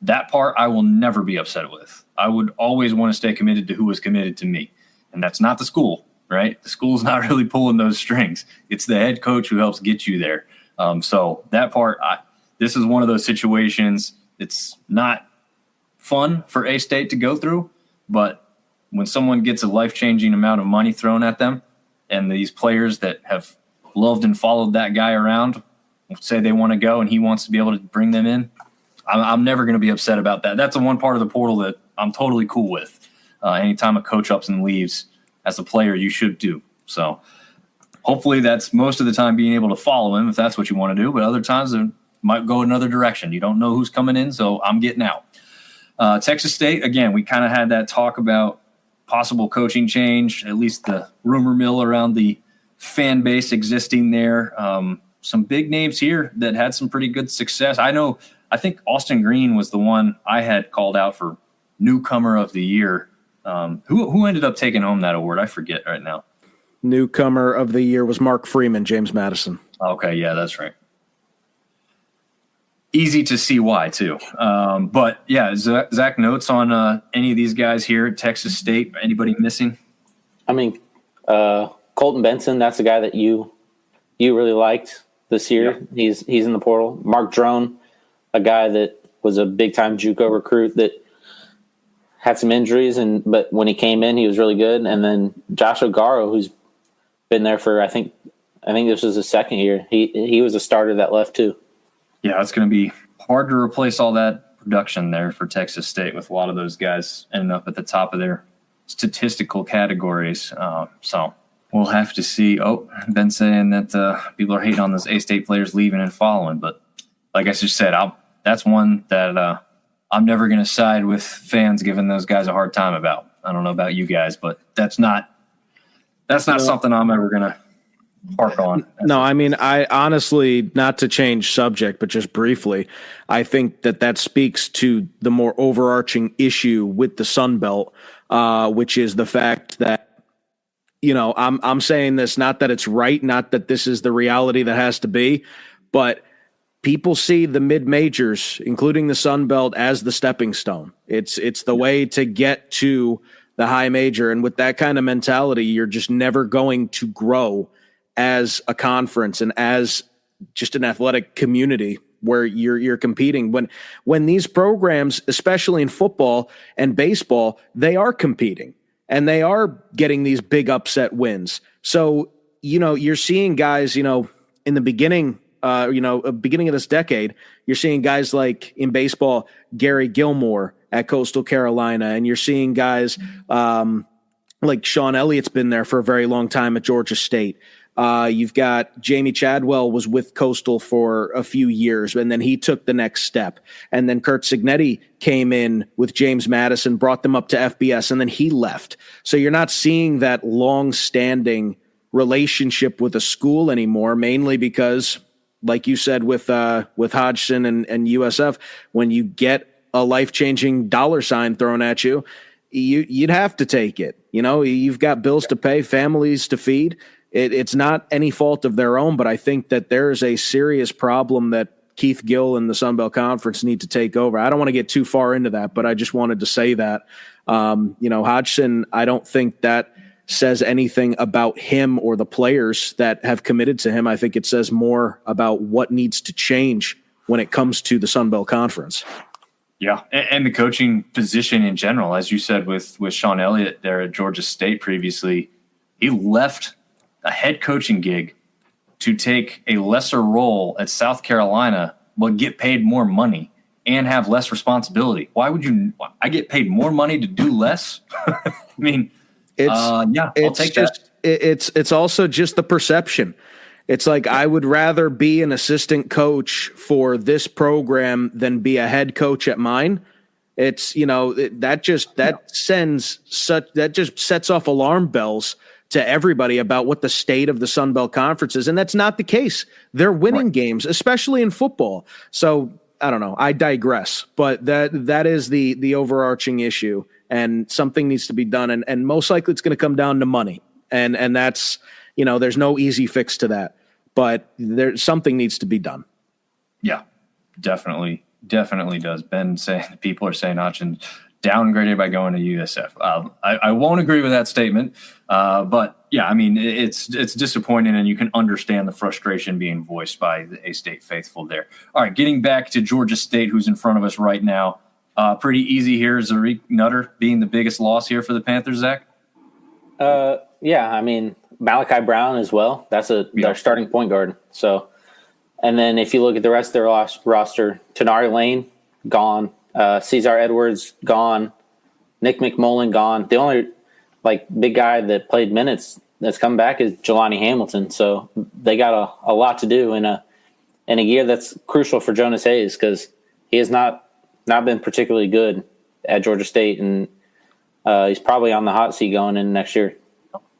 A: That part I will never be upset with. I would always want to stay committed to who was committed to me. And that's not the school, right? The school's not really pulling those strings. It's the head coach who helps get you there. So that part, this is one of those situations it's not fun for A-State to go through, but when someone gets a life-changing amount of money thrown at them, and these players that have loved and followed that guy around say they want to go and he wants to be able to bring them in, I'm never going to be upset about that. That's the one part of the portal that I'm totally cool with. Anytime a coach ups and leaves, as a player, you should do. So hopefully that's most of the time being able to follow him if that's what you want to do, but other times it might go another direction. You don't know who's coming in, so I'm getting out. Texas State, again, we kind of had that talk about possible coaching change, at least the rumor mill around the fan base existing there. Some big names here that had some pretty good success. I think Austin Green was the one I had called out for newcomer of the year. Who ended up taking home that award? I forget right now.
B: Newcomer of the year was Mark Freeman, James Madison.
A: Okay, yeah, that's right. Easy to see why, too. But, yeah, Zach, notes on any of these guys here at Texas State? Anybody missing?
C: I mean, Colton Benson, that's a guy that you really liked this year. Yeah. He's in the portal. Mark Drone, a guy that was a big-time JUCO recruit that had some injuries, but when he came in, he was really good. And then Josh O'Garo, who's been there for, I think this was his second year. He was a starter that left, too.
A: Yeah, it's going to be hard to replace all that production there for Texas State with a lot of those guys ending up at the top of their statistical categories. So we'll have to see. Oh, Ben saying that people are hating on those A-State players leaving and following. But like I just said, that's one that I'm never going to side with fans giving those guys a hard time about. I don't know about you guys, but that's not something I'm ever going to harp on.
B: No, I mean, I honestly, not to change subject, but just briefly, I think that speaks to the more overarching issue with the sunbelt, which is the fact that, I'm saying this, not that it's right, not that this is the reality that has to be, but people see the mid-majors, including the sunbelt, as the stepping stone. It's the way to get to the high major. And with that kind of mentality, you're just never going to grow as a conference and as just an athletic community where you're competing. When these programs, especially in football and baseball, they are competing and they are getting these big upset wins. So, you're seeing guys, in the beginning, beginning of this decade, you're seeing guys like in baseball, Gary Gilmore at Coastal Carolina, and you're seeing guys like Sean Elliott's been there for a very long time at Georgia State. You've got Jamie Chadwell was with Coastal for a few years, and then he took the next step. And then Kurt Signetti came in with James Madison, brought them up to FBS, and then he left. So you're not seeing that long-standing relationship with a school anymore, mainly because, like you said, with Hodgson and USF, when you get a life-changing dollar sign thrown at you, you'd have to take it. You've got bills to pay, families to feed. It's not any fault of their own, but I think that there is a serious problem that Keith Gill and the Sun Belt Conference need to take over. I don't want to get too far into that, but I just wanted to say that, Hodgson, I don't think that says anything about him or the players that have committed to him. I think it says more about what needs to change when it comes to the Sun Belt Conference.
A: Yeah, and the coaching position in general, as you said with Sean Elliott there at Georgia State previously, he left a head coaching gig to take a lesser role at South Carolina, but get paid more money and have less responsibility. Why would I get paid more money to do less? I mean, I'll take that.
B: It's also just the perception. It's like, I would rather be an assistant coach for this program than be a head coach at mine. It's, that just sets off alarm bells to everybody about what the state of the Sun Belt Conference is. And that's not the case. They're winning games, especially in football. So I don't know. I digress, but that is the overarching issue, and something needs to be done. And most likely it's going to come down to money. And that's, there's no easy fix to that, but something needs to be done.
A: Yeah, definitely does. Ben saying, people are saying Hodgson downgraded by going to USF. I won't agree with that statement, but yeah, I mean, it's disappointing, and you can understand the frustration being voiced by the A-State faithful there. All right, getting back to Georgia State, who's in front of us right now. Pretty easy here. Zareek Nutter being the biggest loss here for the Panthers, Zach?
C: Yeah, I mean, Malachi Brown as well. That's their starting point guard. So, and then if you look at the rest of their roster, Tenari Lane, gone. Cesar Edwards, gone. Nick McMullen, gone. The only big guy that played minutes that's come back is Jelani Hamilton. So they got a lot to do in a year that's crucial for Jonas Hayes, because he has not been particularly good at Georgia State, and he's probably on the hot seat going into next year.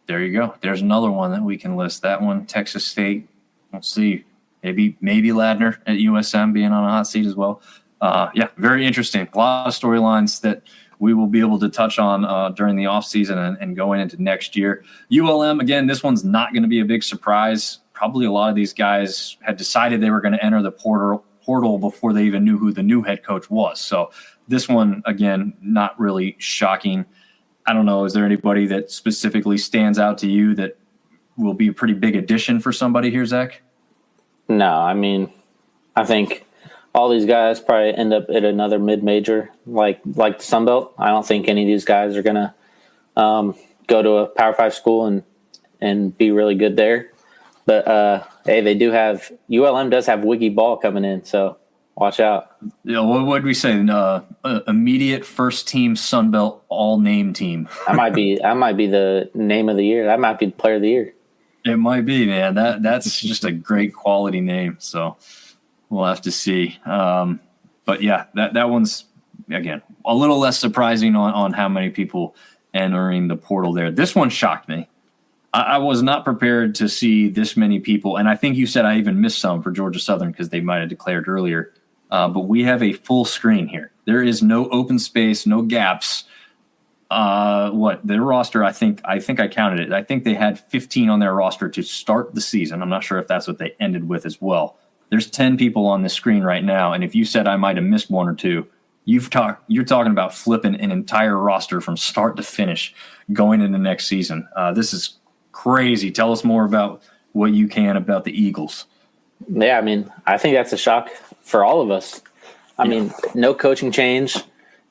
A: There you go. There's another one that we can list. That one, Texas State. We'll see. Maybe Ladner at USM being on a hot seat as well. Yeah, very interesting. A lot of storylines that we will be able to touch on during the offseason and going into next year. ULM, again, this one's not going to be a big surprise. Probably a lot of these guys had decided they were going to enter the portal before they even knew who the new head coach was. So this one, again, not really shocking. I don't know. Is there anybody that specifically stands out to you that will be a pretty big addition for somebody here, Zach?
C: No, I mean, I think all these guys probably end up at another mid-major like the sunbelt. I don't think any of these guys are going to go to a Power 5 school and be really good there. But, hey, they do have – ULM does have Wiggy Ball coming in, so watch out.
A: Yeah, what did we say? Immediate first-team sunbelt all-name team.
C: That might be the name of the year. That might be the player of the year.
A: It might be, man. That's just a great quality name, so – we'll have to see. But, yeah, that one's, again, a little less surprising on how many people entering the portal there. This one shocked me. I was not prepared to see this many people, and I think you said I even missed some for Georgia Southern because they might have declared earlier. But we have a full screen here. There is no open space, no gaps. Their roster, I think I counted it. I think they had 15 on their roster to start the season. I'm not sure if that's what they ended with as well. There's 10 people on the screen right now, and if you said I might have missed one or two, you're talking about flipping an entire roster from start to finish going into next season. This is crazy. Tell us more about what you can about the Eagles.
C: Yeah, I mean, I think that's a shock for all of us. I mean, no coaching change,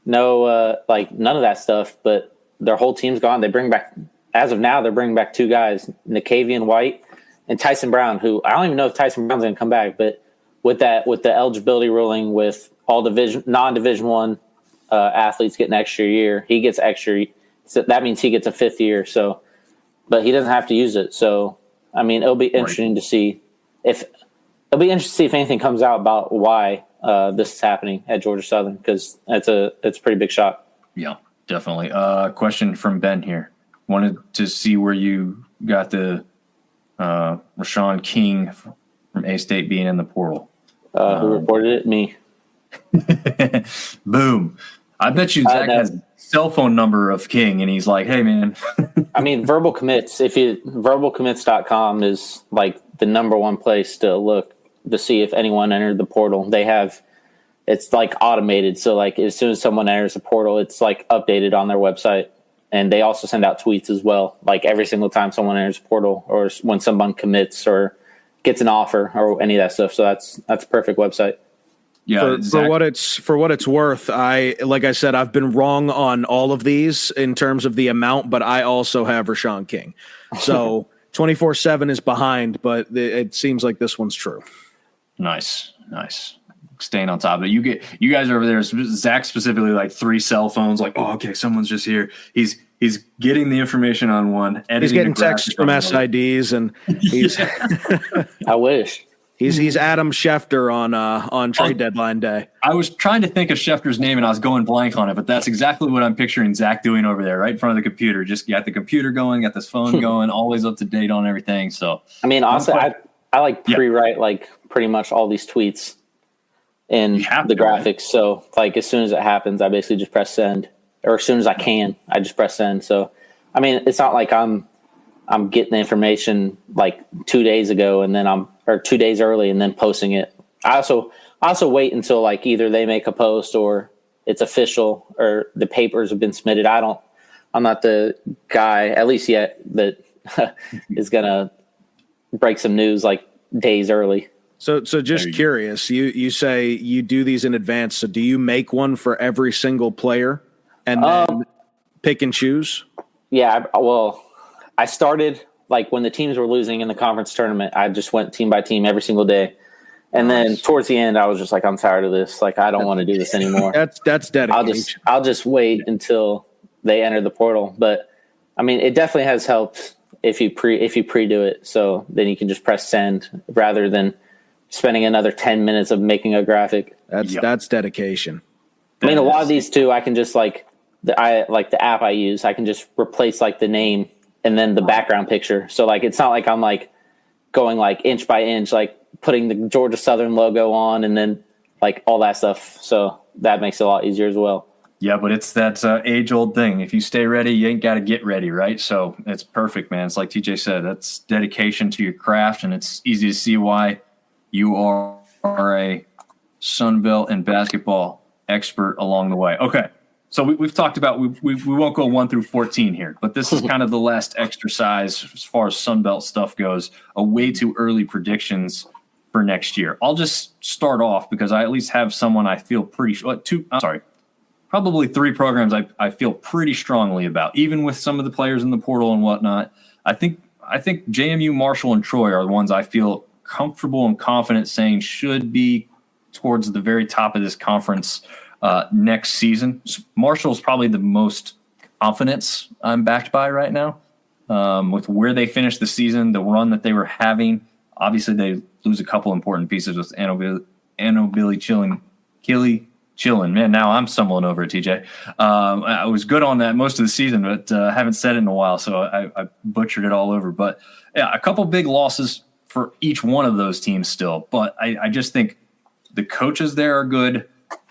C: no none of that stuff, but their whole team's gone. They bring back, as of now, they're bringing back two guys, Nicavian White and Tyson Brown, who I don't even know if Tyson Brown's going to come back, but with the eligibility ruling with all non-Division I athletes get an extra year, he gets extra. So that means he gets a fifth year. So, but he doesn't have to use it. So, I mean, it'll be interesting to see if anything comes out about why this is happening at Georgia Southern, because it's a pretty big shock.
A: Yeah, definitely. Question from Ben here. Wanted to see where you got the Rashawn King from A-State being in the portal.
C: Who reported it? Me.
A: Boom. I bet you Zach has cell phone number of King, and he's like, hey, man.
C: I mean, verbal commits. Verbalcommits.com is like the number one place to look to see if anyone entered the portal. It's like automated. So like as soon as someone enters the portal, it's like updated on their website. And they also send out tweets as well, like every single time someone enters the portal or when someone commits or gets an offer or any of that stuff. So that's a perfect website.
B: Yeah, for what it's worth, like I said, I've been wrong on all of these in terms of the amount, but I also have Rashawn King. So 24/7 is behind, but it seems like this one's true.
A: Nice. Staying on top of it. You guys over there, Zach specifically, like 3 cell phones, like, oh, okay, someone's just here. He's getting the information on one, editing.
B: He's getting texts from SIDs, and he's
C: I wish.
B: He's Adam Schefter on trade deadline day.
A: I was trying to think of Schefter's name and I was going blank on it, but that's exactly what I'm picturing Zach doing over there, right in front of the computer. Just got the computer going, got this phone going, always up to date on everything. So
C: I mean, honestly, I like pre-write like pretty much all these tweets in the graphics. Right? So like as soon as it happens, I basically just press send, or as soon as I can, I just press send. So I mean, it's not like I'm getting the information like 2 days ago and then or 2 days early and then posting it. I also wait until like either they make a post or it's official or the papers have been submitted. I'm not the guy, at least yet, that is going to break some news like days early.
B: So just curious, you say you do these in advance. So do you make one for every single player and then pick and choose?
C: Yeah. I started like when the teams were losing in the conference tournament, I just went team by team every single day. And then towards the end, I was just like, I'm tired of this. Like, I don't want to do this anymore.
B: That's dedication.
C: I'll just wait until they enter the portal. But I mean, it definitely has helped if you pre-do it. So then you can just press send rather than spending another 10 minutes of making a graphic.
B: That's dedication.
C: I mean, a lot of these too, I can just like the app I use, I can just replace like the name and then the background picture. So like, it's not like I'm like going like inch by inch, like putting the Georgia Southern logo on and then like all that stuff. So that makes it a lot easier as well.
A: Yeah, but it's that age-old thing. If you stay ready, you ain't got to get ready, right? So it's perfect, man. It's like TJ said, that's dedication to your craft, and it's easy to see why you are a sunbelt and basketball expert along the way. Okay, so we've talked about we won't go 1 through 14 here, but this is kind of the last exercise as far as sunbelt stuff goes. A way too early predictions for next year. I'll just start off because I at least have someone I feel pretty probably 3 programs I feel pretty strongly about, even with some of the players in the portal and whatnot. I think JMU, Marshall, and Troy are the ones I feel comfortable and confident saying should be towards the very top of this conference next season. Marshall's probably the most confidence I'm backed by right now with where they finished the season, the run that they were having. Obviously, they lose a couple important pieces with Billy Chillin. Man, now I'm stumbling over it, TJ. I was good on that most of the season, but I haven't said it in a while, so I butchered it all over. But yeah, a couple big losses for each one of those teams still. But I just think the coaches there are good.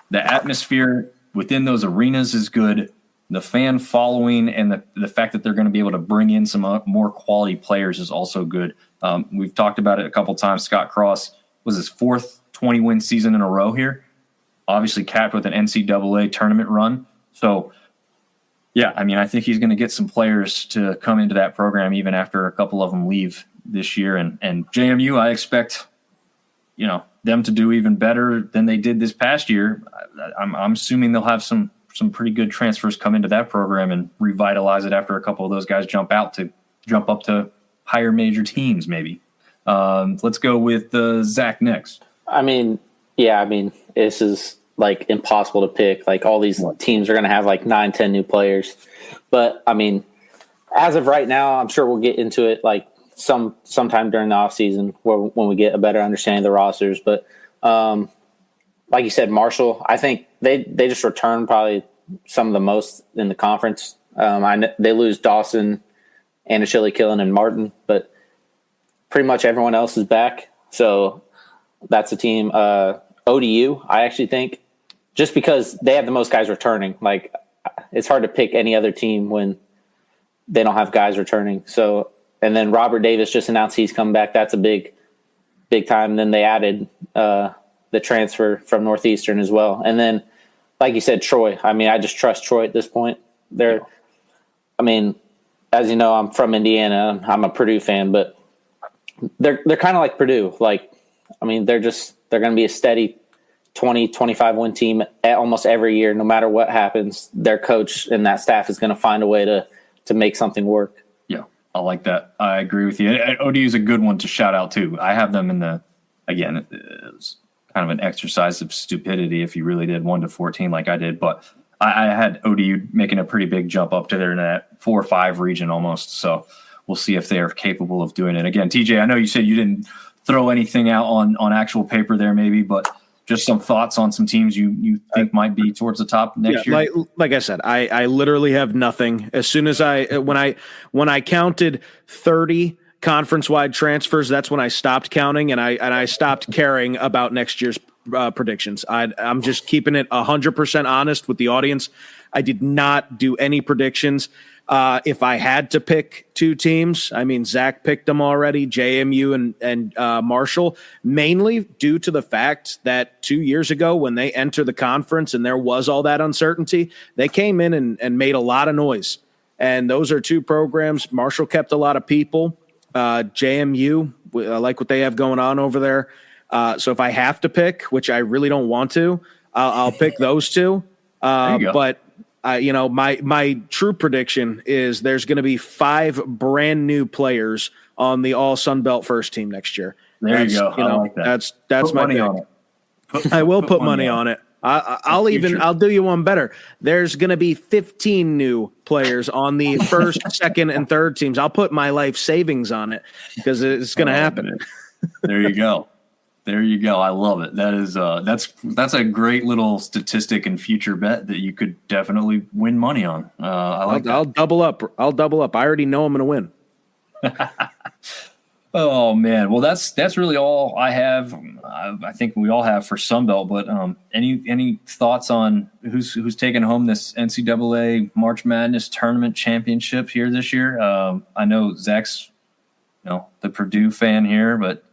A: The atmosphere within those arenas is good. The fan following and the fact that they're going to be able to bring in some more quality players is also good. We've talked about it a couple times. Scott Cross was his 4th 20-win season in a row here. Obviously capped with an NCAA tournament run. So, yeah, I mean, I think he's going to get some players to come into that program even after a couple of them leave this year. And JMU, I expect, them to do even better than they did this past year. I'm assuming they'll have some pretty good transfers come into that program and revitalize it after a couple of those guys jump up to higher major teams maybe. Let's go with Zach next.
C: This is like impossible to pick. Like all these teams are going to have like 9-10 new players. But I mean, as of right now, I'm sure we'll get into it like sometime during the off season when we get a better understanding of the rosters. But like you said, Marshall, I think they just return probably some of the most in the conference. They lose Dawson, Anachilli, Killen, and Martin, but pretty much everyone else is back. So that's a team. ODU, I actually think, just because they have the most guys returning, like it's hard to pick any other team when they don't have guys returning. So, and then Robert Davis just announced he's coming back. That's a big time. Then they added the transfer from Northeastern as well. And then, like you said, Troy. I mean, I just trust Troy at this point. As you know, I'm from Indiana. I'm a Purdue fan, but they're kind of like Purdue. They're going to be a steady 20, 25 win team almost every year. No matter what happens, their coach and that staff is going to find a way to make something work.
A: Yeah, I like that. I agree with you. ODU is a good one to shout out too. I have them in it was kind of an exercise of stupidity if you really did 1 to 14 like I did, but I had ODU making a pretty big jump up to there in that 4 or 5 region almost. So we'll see if they are capable of doing it. Again, TJ, I know you said you didn't throw anything out on actual paper there maybe, but just some thoughts on some teams you think might be towards the top next year.
B: Like I said, I literally have nothing. As soon as when I counted 30 conference-wide transfers, that's when I stopped counting and I stopped caring about next year's predictions. I'm just keeping it 100% honest with the audience. I did not do any predictions. If I had to pick two teams, I mean, Zach picked them already, JMU and Marshall, mainly due to the fact that 2 years ago when they entered the conference and there was all that uncertainty, they came in and made a lot of noise. And those are two programs. Marshall kept a lot of people. JMU, I like what they have going on over there. So if I have to pick, which I really don't want to, I'll pick those two. But my true prediction is there's going to be 5 brand new players on the all Sunbelt first team next year.
A: There you go. I like that.
B: That's my pick. I will put money on it. I'll do you one better. There's going to be 15 new players on the first, second, and third teams. I'll put my life savings on it because it's going to happen.
A: There you go. There you go. I love it. That is that's a great little statistic and future bet that you could definitely win money on. I like that.
B: I'll double up. I already know I'm going to win.
A: Oh man. Well, that's really all I have. I think we all have for Sunbelt, but any thoughts on who's taking home this NCAA March Madness tournament championship here this year? I know Zach's, the Purdue fan here, but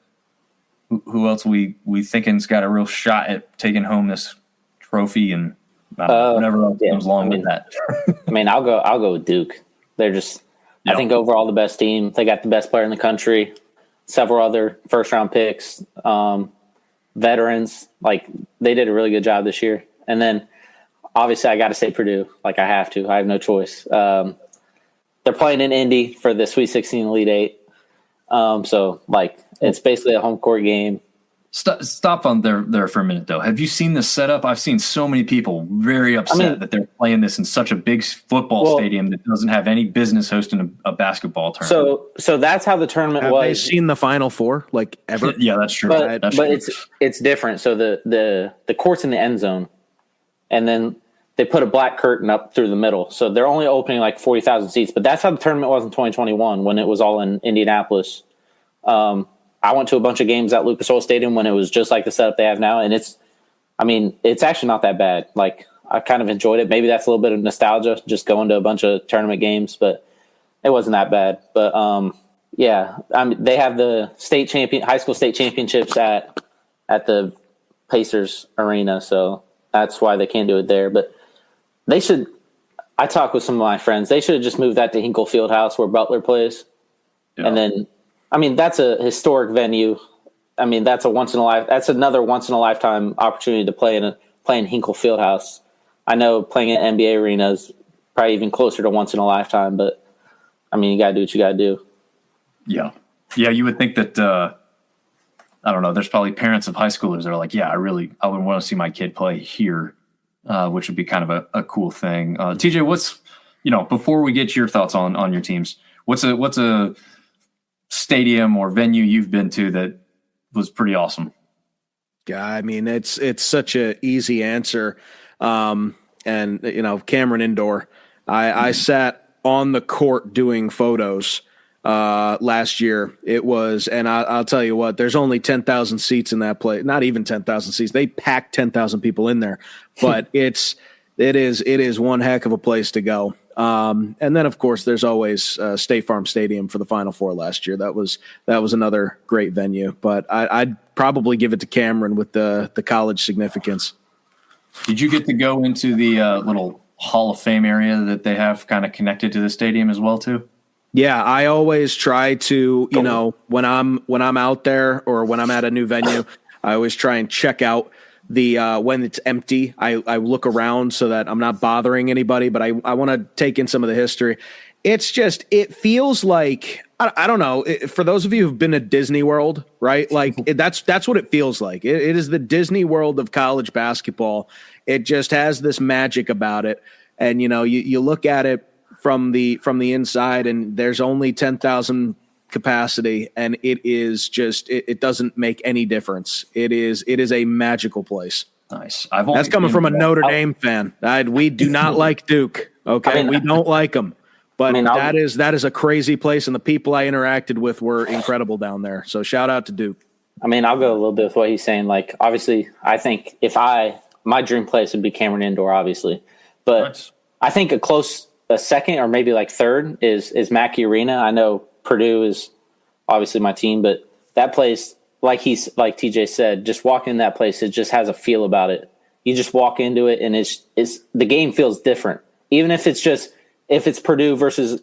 A: who else we thinking's got a real shot at taking home this trophy and whatever else comes along with that?
C: I mean, I'll go with Duke. They're just, I think overall the best team. They got the best player in the country, several other first round picks, veterans. Like they did a really good job this year. And then obviously I got to say Purdue. Like I have to. I have no choice. They're playing in Indy for the Sweet 16 Elite Eight. So like it's basically a home court game.
A: Stop on there for a minute though. Have you seen the setup? I've seen so many people very upset that they're playing this in such a big football stadium that doesn't have any business hosting a basketball tournament.
C: So that's how the tournament
B: have
C: was.
B: Have they seen the Final Four like ever?
A: Yeah, that's true.
C: But it's different. So the court's in the end zone, and then they put a black curtain up through the middle. So they're only opening like 40,000 seats. But that's how the tournament was in 2021 when it was all in Indianapolis. I went to a bunch of games at Lucas Oil Stadium when it was just like the setup they have now. And it's actually not that bad. Like I kind of enjoyed it. Maybe that's a little bit of nostalgia, just going to a bunch of tournament games, but it wasn't that bad. But they have the high school state championships at the Pacers arena. So that's why they can't do it there, but I talked with some of my friends. They should have just moved that to Hinkle Fieldhouse where Butler plays. Yeah. And then, that's a historic venue. That's another once in a lifetime opportunity to play in Hinkle Fieldhouse. I know playing at NBA arena is probably even closer to once in a lifetime, but you got to do what you got to do.
A: Yeah. Yeah. You would think that, I don't know, there's probably parents of high schoolers that are like, yeah, I would want to see my kid play here, which would be kind of a cool thing. TJ, what's, before we get your thoughts on your teams, what's a stadium or venue you've been to that was pretty awesome?
B: Yeah, it's such a easy answer. And Cameron Indoor. I sat on the court doing photos last year. It was, and I'll tell you what, there's only 10,000 seats in that place. Not even 10,000 seats. They packed 10,000 people in there, but it is one heck of a place to go. And then of course there's always State Farm Stadium for the Final Four last year. That was another great venue, but I'd probably give it to Cameron with the college significance.
A: Did you get to go into the little Hall of Fame area that they have kind of connected to the stadium as well too?
B: Yeah, I always try to, when I'm out there or when I'm at a new venue, I always try and check out the when it's empty. I look around so that I'm not bothering anybody, but I want to take in some of the history. It's just, it feels like, I don't know, for those of you who've been to Disney World, right? Like that's what it feels like. It is the Disney World of college basketball. It just has this magic about it. And, you look at it from the inside and there's only 10,000 capacity, and it is just, it doesn't make any difference. It is a magical place.
A: Nice.
B: That's coming from a Notre Dame fan. We do not like Duke. Okay. We don't like them, but that is a crazy place. And the people I interacted with were incredible down there. So shout out to Duke.
C: I'll go a little bit with what he's saying. Like, obviously I think my dream place would be Cameron Indoor, obviously, but nice. I think a close a second or maybe like third is Mackey Arena. I know Purdue is obviously my team, but that place, like TJ said, just walking in that place, it just has a feel about it. You just walk into it and it's the game feels different. Even if it's Purdue versus,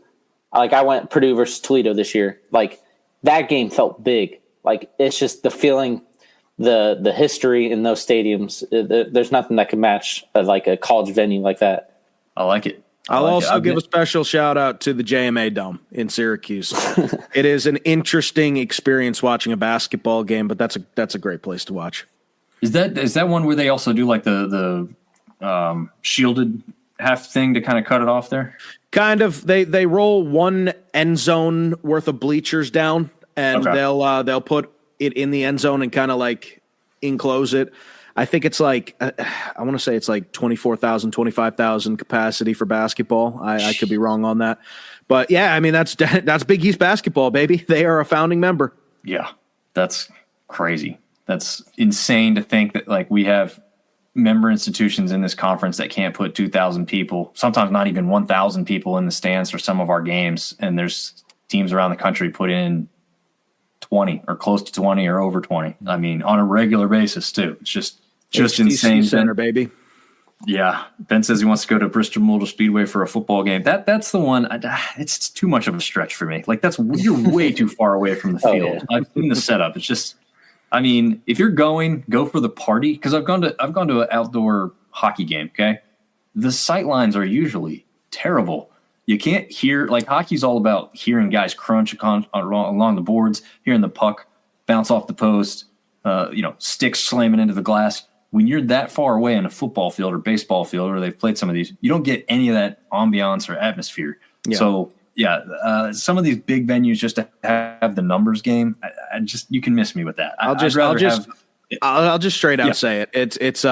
C: like I went Purdue versus Toledo this year, like that game felt big. Like it's just the feeling, the history in those stadiums. There's nothing that can match like a college venue like that.
A: I like it.
B: I'll also give a special shout out to the JMA Dome in Syracuse. It is an interesting experience watching a basketball game, but that's a great place to watch.
A: Is that one where they also do like the shielded half thing to kind of cut it off there?
B: Kind of. They roll one end zone worth of bleachers down, and they'll put it in the end zone and kind of like enclose it. I think it's like I want to say it's like 24,000, 25,000 capacity for basketball. I could be wrong on that, but yeah, I mean that's Big East basketball, baby. They are a founding member.
A: Yeah, that's crazy. That's insane to think that like we have member institutions in this conference that can't put 2,000 people, sometimes not even 1,000 people in the stands for some of our games, and there's teams around the country put in 20 or close to 20 or over 20. I mean, on a regular basis too. It's just insane.
B: Center, baby.
A: Yeah. Ben says he wants to go to Bristol Motor Speedway for a football game. That's the one. It's too much of a stretch for me. Like you're way too far away from the field. Yeah. I've seen the setup. It's just, I mean, if you're going, go for the party. Because I've gone to an outdoor hockey game. Okay, the sight lines are usually terrible. You can't hear, like hockey's all about hearing guys crunch along the boards, hearing the puck bounce off the post, sticks slamming into the glass. When you're that far away in a football field or baseball field, or they've played some of these, you don't get any of that ambiance or atmosphere. Yeah. So yeah, some of these big venues just to have the numbers game, you can miss me with that.
B: I'll just straight out say it.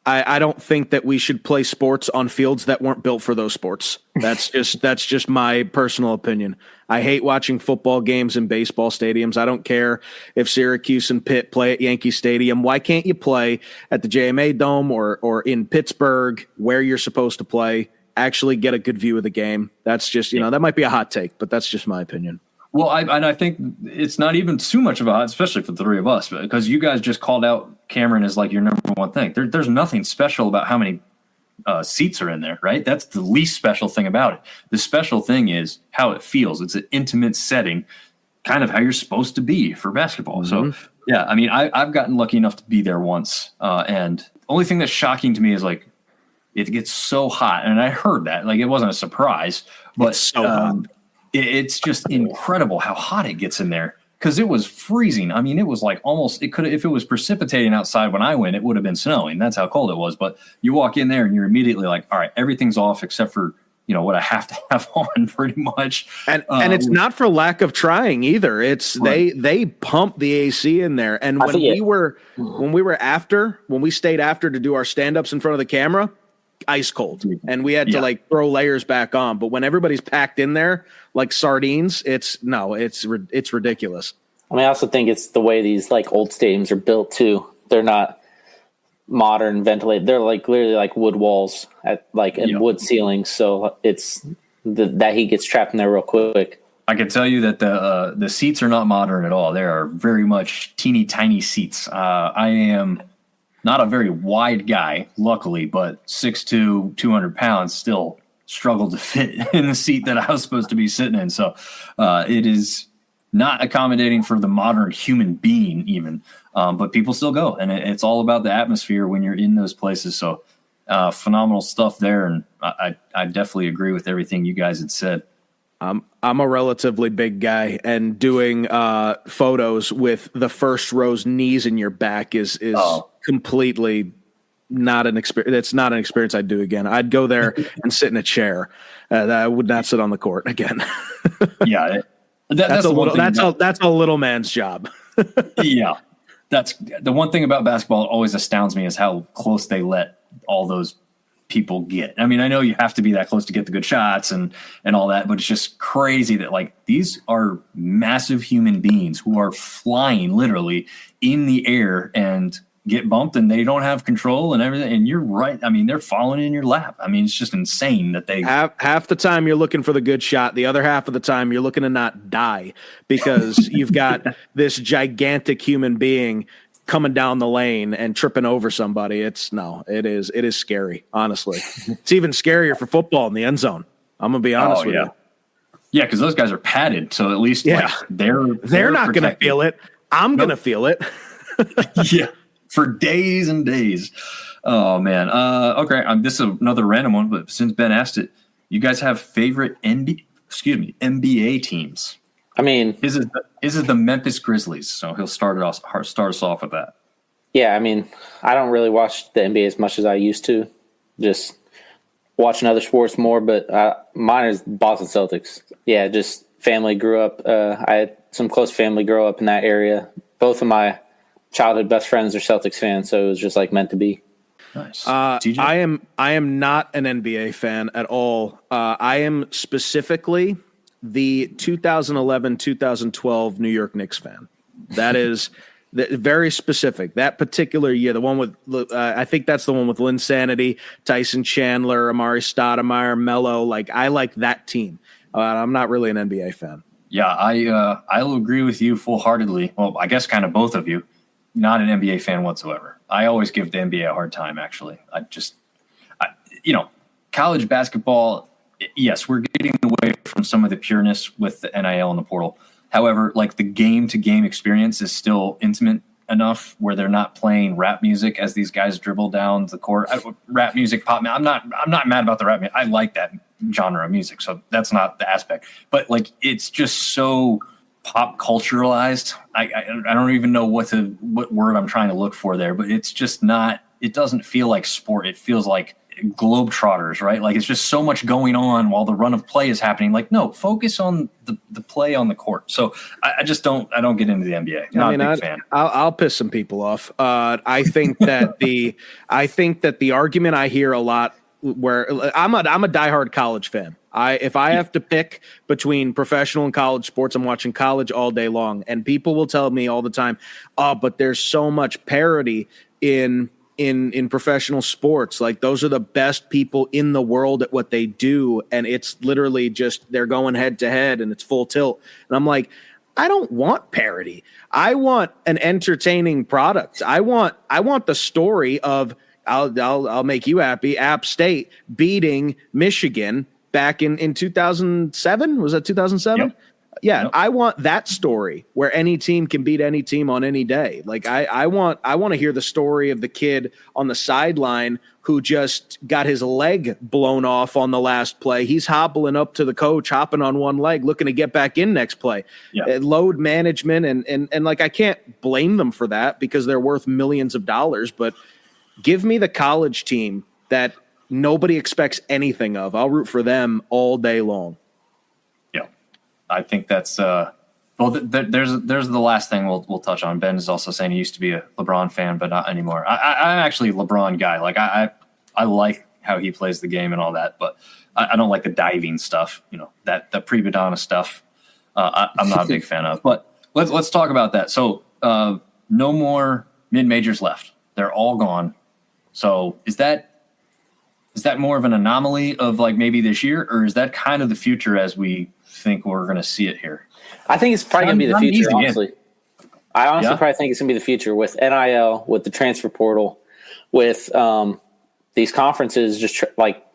B: I don't think that we should play sports on fields that weren't built for those sports. That's just my personal opinion. I hate watching football games in baseball stadiums. I don't care if Syracuse and Pitt play at Yankee Stadium. Why can't you play at the JMA Dome or in Pittsburgh where you're supposed to play? Actually get a good view of the game. That's just, that might be a hot take, but that's just my opinion.
A: Well, I think it's not even too much of a hot, especially for the three of us, because you guys just called out Cameron as like your number one thing. There's nothing special about how many seats are in there, right? That's the least special thing about it. The special thing is how it feels. It's an intimate setting, kind of how you're supposed to be for basketball. Mm-hmm. So, yeah, I mean, I've gotten lucky enough to be there once, and the only thing that's shocking to me is like it gets so hot, and I heard that. Like it wasn't a surprise, but
B: it's so hot.
A: It's just incredible how hot it gets in there because it was freezing. I mean, it was like almost, if it was precipitating outside when I went, it would have been snowing. That's how cold it was. But you walk in there and you're immediately like, all right, everything's off except for, what I have to have on pretty much.
B: And it's not for lack of trying either. It's right. They pump the AC in there. And when we stayed after to do our stand-ups in front of the camera, ice cold, and we had to like throw layers back on. But when everybody's packed in there like sardines, it's ridiculous.
C: I mean, I also think it's the way these like old stadiums are built too. They're not modern ventilated. They're like literally like wood walls and wood ceilings. So it's that heat gets trapped in there real quick.
A: I can tell you that the seats are not modern at all. They are very much teeny tiny seats. I am not a very wide guy, luckily, but 6'2", 200 pounds, still struggled to fit in the seat that I was supposed to be sitting in. So it is not accommodating for the modern human being even, but people still go. And it's all about the atmosphere when you're in those places. So phenomenal stuff there. And I definitely agree with everything you guys had said.
B: I'm a relatively big guy, and doing photos with the first row's knees in your back is completely not an experience. It's not an experience I'd do again. I'd go there and sit in a chair. I would not sit on the court again.
A: Yeah,
B: that's a little man's job.
A: Yeah, that's the one thing about basketball that always astounds me is how close they let all those people get. I mean, I know you have to be that close to get the good shots and all that, but it's just crazy that like these are massive human beings who are flying literally in the air and get bumped and they don't have control and everything. And you're right. I mean, they're falling in your lap. I mean, it's just insane that they
B: half the time you're looking for the good shot. The other half of the time you're looking to not die because you've got this gigantic human being coming down the lane and tripping over somebody. It is scary. Honestly, it's even scarier for football in the end zone. I'm gonna be honest with you. Yeah,
A: because those guys are padded, so at least like, they're
B: not gonna feel it. I'm gonna feel it.
A: Yeah. For days and days. Oh, man. Okay, this is another random one, but since Ben asked it, you guys have favorite NBA teams?
C: I mean,
A: his is the Memphis Grizzlies, so he'll start us off with that.
C: Yeah, I mean, I don't really watch the NBA as much as I used to. Just watching other sports more, but mine is Boston Celtics. Yeah, just family grew up. I had some close family grow up in that area. Both of my childhood best friends are Celtics fans, so it was just like meant to be.
A: Nice.
B: I am not an NBA fan at all. I am specifically the 2011-2012 New York Knicks fan. That is very specific. That particular year, the one with I think that's the one with Linsanity, Tyson Chandler, Amari Stoudemire, Melo. Like I like that team. I'm not really an NBA fan.
A: Yeah, I'll agree with you full-heartedly. Well, I guess kind of both of you. Not an NBA fan whatsoever. I always give the NBA a hard time, actually. College basketball, yes, we're getting away from some of the pureness with the NIL and the portal. However, like the game-to-game experience is still intimate enough where they're not playing rap music as these guys dribble down the court. Rap music, pop. I'm not mad about the rap music. I like that genre of music, so that's not the aspect. But like, it's just so pop culturalized. I don't even know what word I'm trying to look for there, but it's just not. It doesn't feel like sport. It feels like Globetrotters, right? Like it's just so much going on while the run of play is happening. Like, no, focus on the play on the court. So I just don't get into the NBA. Not a big fan.
B: I'll piss some people off. I think that the argument I hear a lot where I'm a diehard college fan. If I have to pick between professional and college sports, I'm watching college all day long. And people will tell me all the time, oh, but there's so much parity in professional sports. Like those are the best people in the world at what they do. And it's literally just, they're going head to head and it's full tilt. And I'm like, I don't want parity. I want an entertaining product. I want the story of, I'll make you happy, App State beating Michigan back in 2007. Was that 2007?
A: Yep.
B: Yeah,
A: Yep.
B: I want that story where any team can beat any team on any day. Like I want to hear the story of the kid on the sideline who just got his leg blown off on the last play. He's hobbling up to the coach, hopping on one leg, looking to get back in next play.
A: Yeah.
B: Load management and like I can't blame them for that because they're worth millions of dollars, but give me the college team that nobody expects anything of. I'll root for them all day long.
A: Yeah, I think that's there's the last thing we'll touch on. Ben is also saying he used to be a LeBron fan, but not anymore. I'm actually a LeBron guy. Like I like how he plays the game and all that, but I don't like the diving stuff. You know, that the pre-Madonna stuff. I'm not a big fan of. But let's talk about that. So no more mid-majors left. They're all gone. So is that more of an anomaly of like maybe this year, or is that kind of the future as we think we're going to see it here?
C: I think it's probably going to be the future, honestly. I honestly probably think it's going to be the future with NIL, with the transfer portal, with these conferences, just like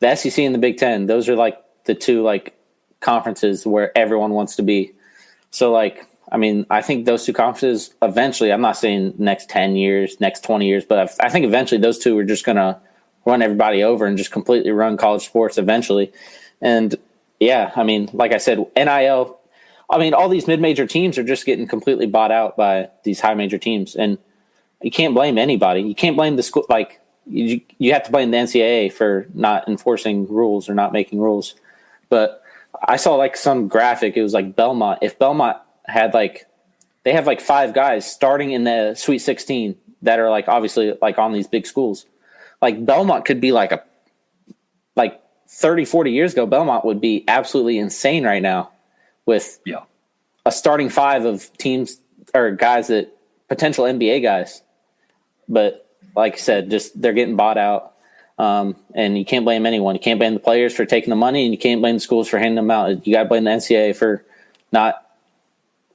C: the SEC and the Big Ten. Those are like the two like conferences where everyone wants to be. So like, I mean, I think those two conferences eventually, I'm not saying next 10 years, next 20 years, but I think eventually those two are just going to run everybody over and just completely run college sports eventually. And yeah, I mean, like I said, NIL, I mean, all these mid-major teams are just getting completely bought out by these high major teams. And you can't blame anybody. You can't blame the school. Like you have to blame the NCAA for not enforcing rules or not making rules. But I saw like some graphic. It was like Belmont. If Belmont had they have like 5 guys starting in the Sweet 16 that are like obviously like on these big schools. Like Belmont could be like like 30, 40 years ago, Belmont would be absolutely insane right now with a starting 5 of teams or guys that potential NBA guys. But like I said, just they're getting bought out. And you can't blame anyone. You can't blame the players for taking the money, and you can't blame the schools for handing them out. You got to blame the NCAA for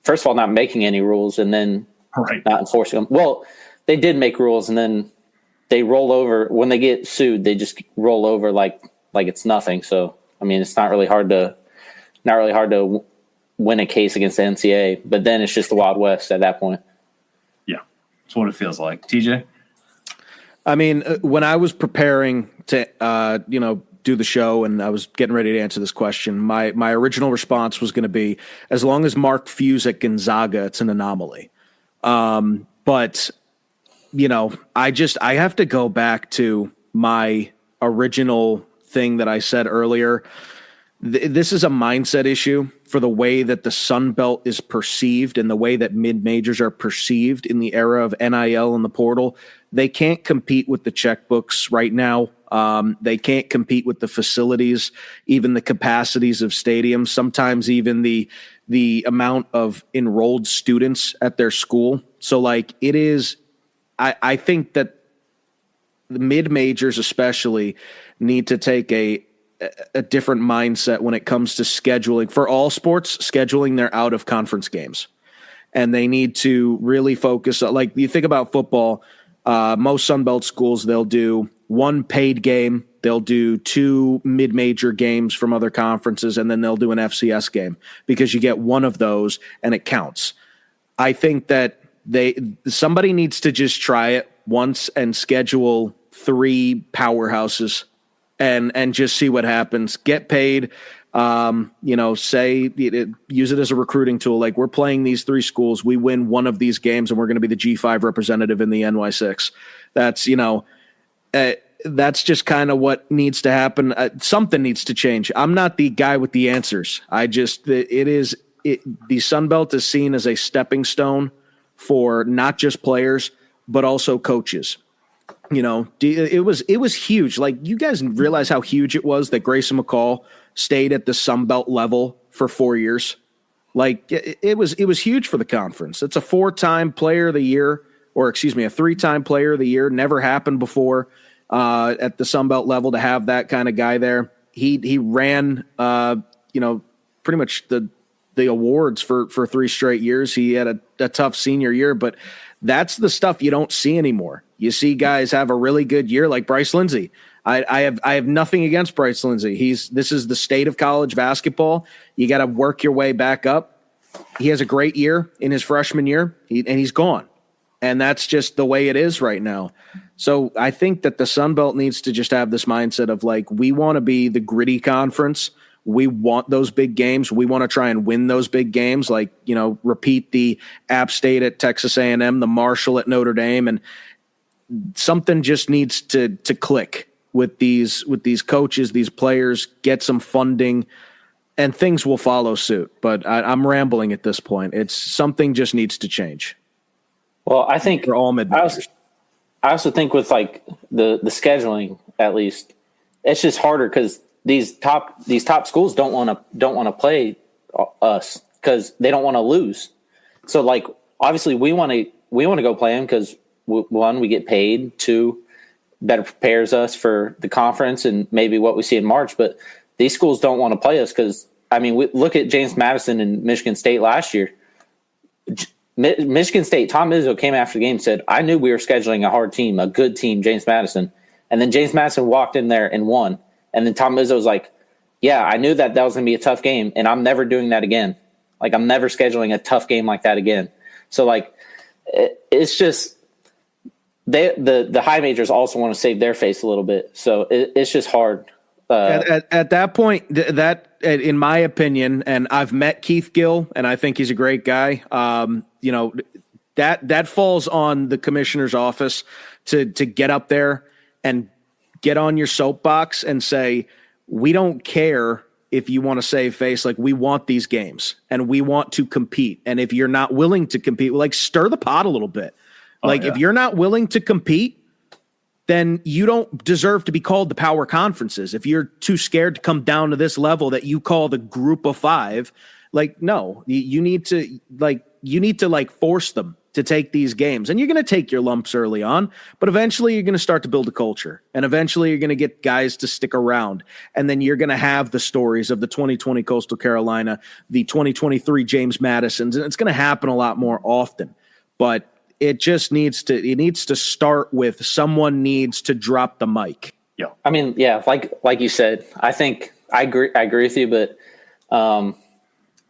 C: first of all, not making any rules and then not enforcing them. Well, they did make rules, and then they roll over when they get sued. They just roll over like it's nothing. So I mean, it's not really hard to win a case against the NCAA. But then it's just the Wild West at that point.
A: Yeah, that's what it feels like. TJ.
B: I mean, when I was preparing to, do the show and I was getting ready to answer this question, my original response was going to be, as long as Mark Few's at Gonzaga, it's an anomaly. But, I have to go back to my original thing that I said earlier. This is a mindset issue for the way that the Sun Belt is perceived and the way that mid-majors are perceived in the era of NIL and the portal. They can't compete with the checkbooks right now. They can't compete with the facilities, even the capacities of stadiums, sometimes even the amount of enrolled students at their school. So it is, I think that the mid-majors especially need to take a different mindset when it comes to scheduling for all sports, scheduling their out of conference games. And they need to really focus on, you think about football, most Sunbelt schools, they'll do one paid game, they'll do 2 mid-major games from other conferences, and then they'll do an FCS game because you get one of those and it counts. I think that somebody needs to just try it once and schedule 3 powerhouses and just see what happens. Get paid, use it as a recruiting tool. Like, we're playing these 3 schools. We win one of these games and we're going to be the G5 representative in the NY6. That's just kind of what needs to happen. Something needs to change. I'm not the guy with the answers. The Sun Belt is seen as a stepping stone for not just players, but also coaches. It was huge. You guys realize how huge it was that Grayson McCall stayed at the Sun Belt level for 4 years. It was huge for the conference. It's a 4-time player of the year, a 3-time player of the year. Never happened before at the Sun Belt level to have that kind of guy there. He ran, pretty much the awards for 3 straight years. He had a tough senior year, but that's the stuff you don't see anymore. You see guys have a really good year like Bryce Lindsey. I have nothing against Bryce Lindsey. This is the state of college basketball. You got to work your way back up. He has a great year in his freshman year, and he's gone. And that's just the way it is right now. So I think that the Sun Belt needs to just have this mindset of we want to be the gritty conference. We want those big games. We want to try and win those big games, repeat the App State at Texas A&M, the Marshall at Notre Dame, and something just needs to click with these coaches, these players, get some funding, and things will follow suit. But I'm rambling at this point. It's something just needs to change.
C: Well, I think
B: for all mid-majors.
C: I also think with the scheduling, at least, it's just harder because these top schools don't want to play us because they don't want to lose. So obviously we want to go play them because 1, we get paid, 2, better prepares us for the conference and maybe what we see in March. But these schools don't want to play us because we look at James Madison and Michigan State last year. Michigan State, Tom Izzo came after the game and said, I knew we were scheduling a hard team, a good team, James Madison. And then James Madison walked in there and won. And then Tom Izzo was like, yeah, I knew that was going to be a tough game, and I'm never doing that again. I'm never scheduling a tough game like that again. So, it's just the high majors also want to save their face a little bit. So it's just hard.
B: At that point, that in my opinion, and I've met Keith Gill, and I think he's a great guy. That falls on the commissioner's office to get up there and get on your soapbox and say, we don't care if you want to save face. We want these games and we want to compete. And if you're not willing to compete, stir the pot a little bit. If you're not willing to compete, then you don't deserve to be called the power conferences. If you're too scared to come down to this level that you call the group of five, like, no, you need to force them to take these games. And you're going to take your lumps early on, but eventually you're going to start to build a culture. And eventually you're going to get guys to stick around. And then you're going to have the stories of the 2020 Coastal Carolina, the 2023 James Madisons, and it's going to happen a lot more often. But it just needs to start with someone needs to drop the mic.
A: Yeah.
C: I mean, yeah, like you said, I think I agree with you, but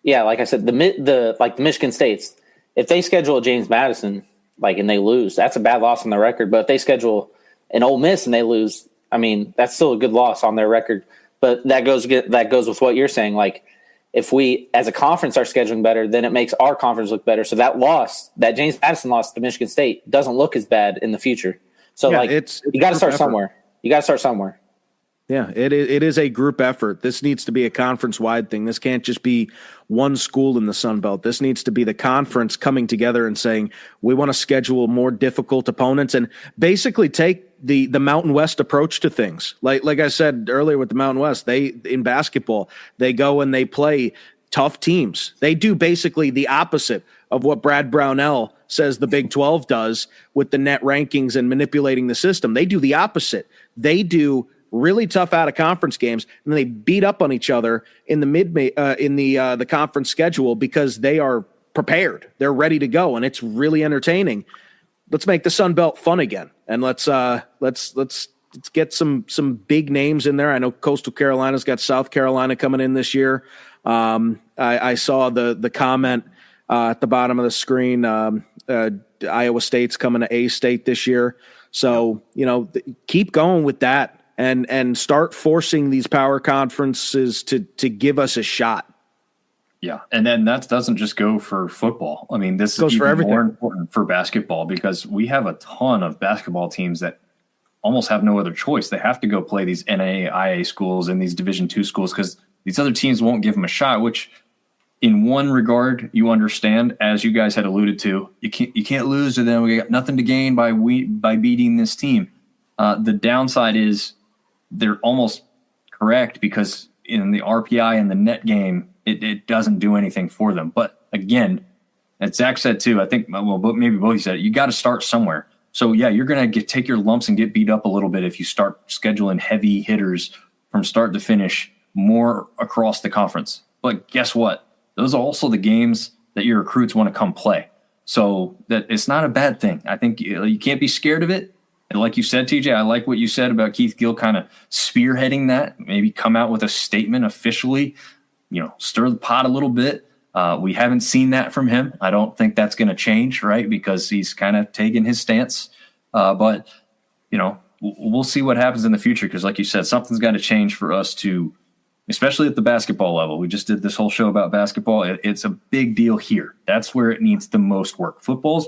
C: yeah, like I said, the Michigan States, if they schedule a James Madison, and they lose, that's a bad loss on their record. But if they schedule an Ole Miss and they lose, I mean, that's still a good loss on their record. But that goes with what you're saying. Like, if we as a conference are scheduling better, then it makes our conference look better. So that James Madison loss to Michigan State doesn't look as bad in the future. So
B: yeah,
C: you got to start somewhere. You got to start somewhere.
B: Yeah, it is a group effort. This needs to be a conference-wide thing. This can't just be one school in the Sun Belt. This needs to be the conference coming together and saying, we want to schedule more difficult opponents and basically take the Mountain West approach to things. Like I said earlier with the Mountain West, in basketball, they go and they play tough teams. They do basically the opposite of what Brad Brownell says the Big 12 does with the net rankings and manipulating the system. They do the opposite. They do really tough out of conference games, and they beat up on each other in the the conference schedule because they are prepared. They're ready to go, and it's really entertaining. Let's make the Sun Belt fun again, and let's get some big names in there. I know Coastal Carolina's got South Carolina coming in this year. I saw the comment at the bottom of the screen. Iowa State's coming to A-State this year, so keep going with that. And start forcing these power conferences to give us a shot.
A: Yeah, and then that doesn't just go for football. I mean, this is even more important for basketball because we have a ton of basketball teams that almost have no other choice. They have to go play these NAIA schools and these Division II schools because these other teams won't give them a shot, which in one regard you understand, as you guys had alluded to. You can't lose to them. We got nothing to gain by beating this team. The downside is they're almost correct because in the RPI and the net game, it doesn't do anything for them. But again, as Zach said too, I think, maybe both said it, you got to start somewhere. So yeah, you're going to take your lumps and get beat up a little bit if you start scheduling heavy hitters from start to finish more across the conference. But guess what? Those are also the games that your recruits want to come play. So that it's not a bad thing. I think you can't be scared of it. And like you said, TJ, I like what you said about Keith Gill kind of spearheading that, maybe come out with a statement officially, stir the pot a little bit. We haven't seen that from him. I don't think that's going to change, right? Because he's kind of taken his stance. But we'll see what happens in the future. Because like you said, something's got to change for us to, especially at the basketball level. We just did this whole show about basketball. It's a big deal here. That's where it needs the most work. Football's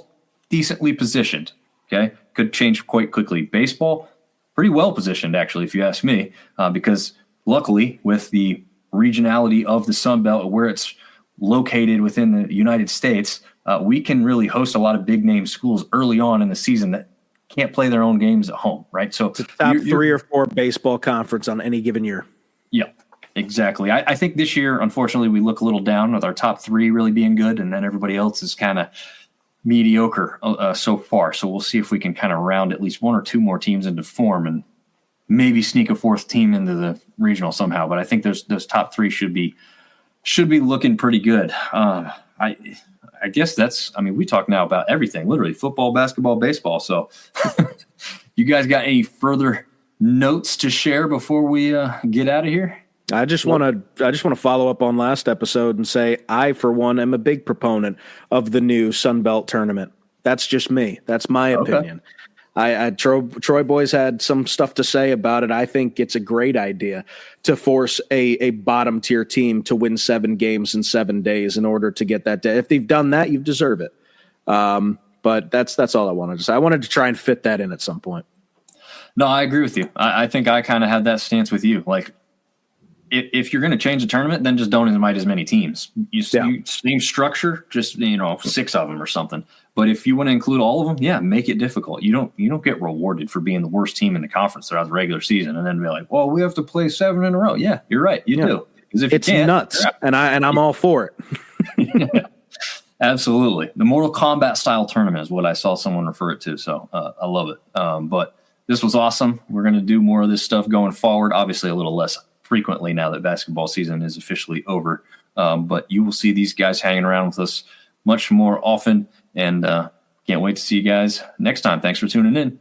A: decently positioned. Okay, could change quite quickly. Baseball, pretty well positioned, actually, if you ask me, because luckily with the regionality of the Sun Belt, where it's located within the United States, we can really host a lot of big name schools early on in the season that can't play their own games at home, right? So
B: it's a top 3 or 4 baseball conference on any given year.
A: Yeah, exactly. I think this year, unfortunately, we look a little down with our top 3 really being good, and then everybody else is kind of mediocre so far. So we'll see if we can kind of round at least 1 or 2 more teams into form and maybe sneak a 4th team into the regional somehow. But I think those top 3 should be looking pretty good. I guess we talk now about everything, literally football, basketball, baseball. So you guys got any further notes to share before we get out of here?
B: I just want to follow up on last episode and say I, for one, am a big proponent of the new Sun Belt tournament. That's just me. That's my opinion. Troy Boys had some stuff to say about it. I think it's a great idea to force a bottom tier team to win 7 games in 7 days in order to get that day. If they've done that, you deserve it. But that's all I wanted to say. I wanted to try and fit that in at some point.
A: No, I agree with you. I think I kind of had that stance with you. Like, if you're going to change the tournament, then just don't invite as many teams. You same structure, just 6 of them or something. But if you want to include all of them, make it difficult. You don't get rewarded for being the worst team in the conference throughout the regular season, and then be like, well, we have to play 7 in a row. Yeah, you're right, you do. Because if
B: it's nuts, and I'm all for it.
A: Absolutely, the Mortal Kombat style tournament is what I saw someone refer it to. So I love it. But this was awesome. We're going to do more of this stuff going forward. Obviously, a little less frequently now that basketball season is officially over. But you will see these guys hanging around with us much more often, and can't wait to see you guys next time. Thanks for tuning in.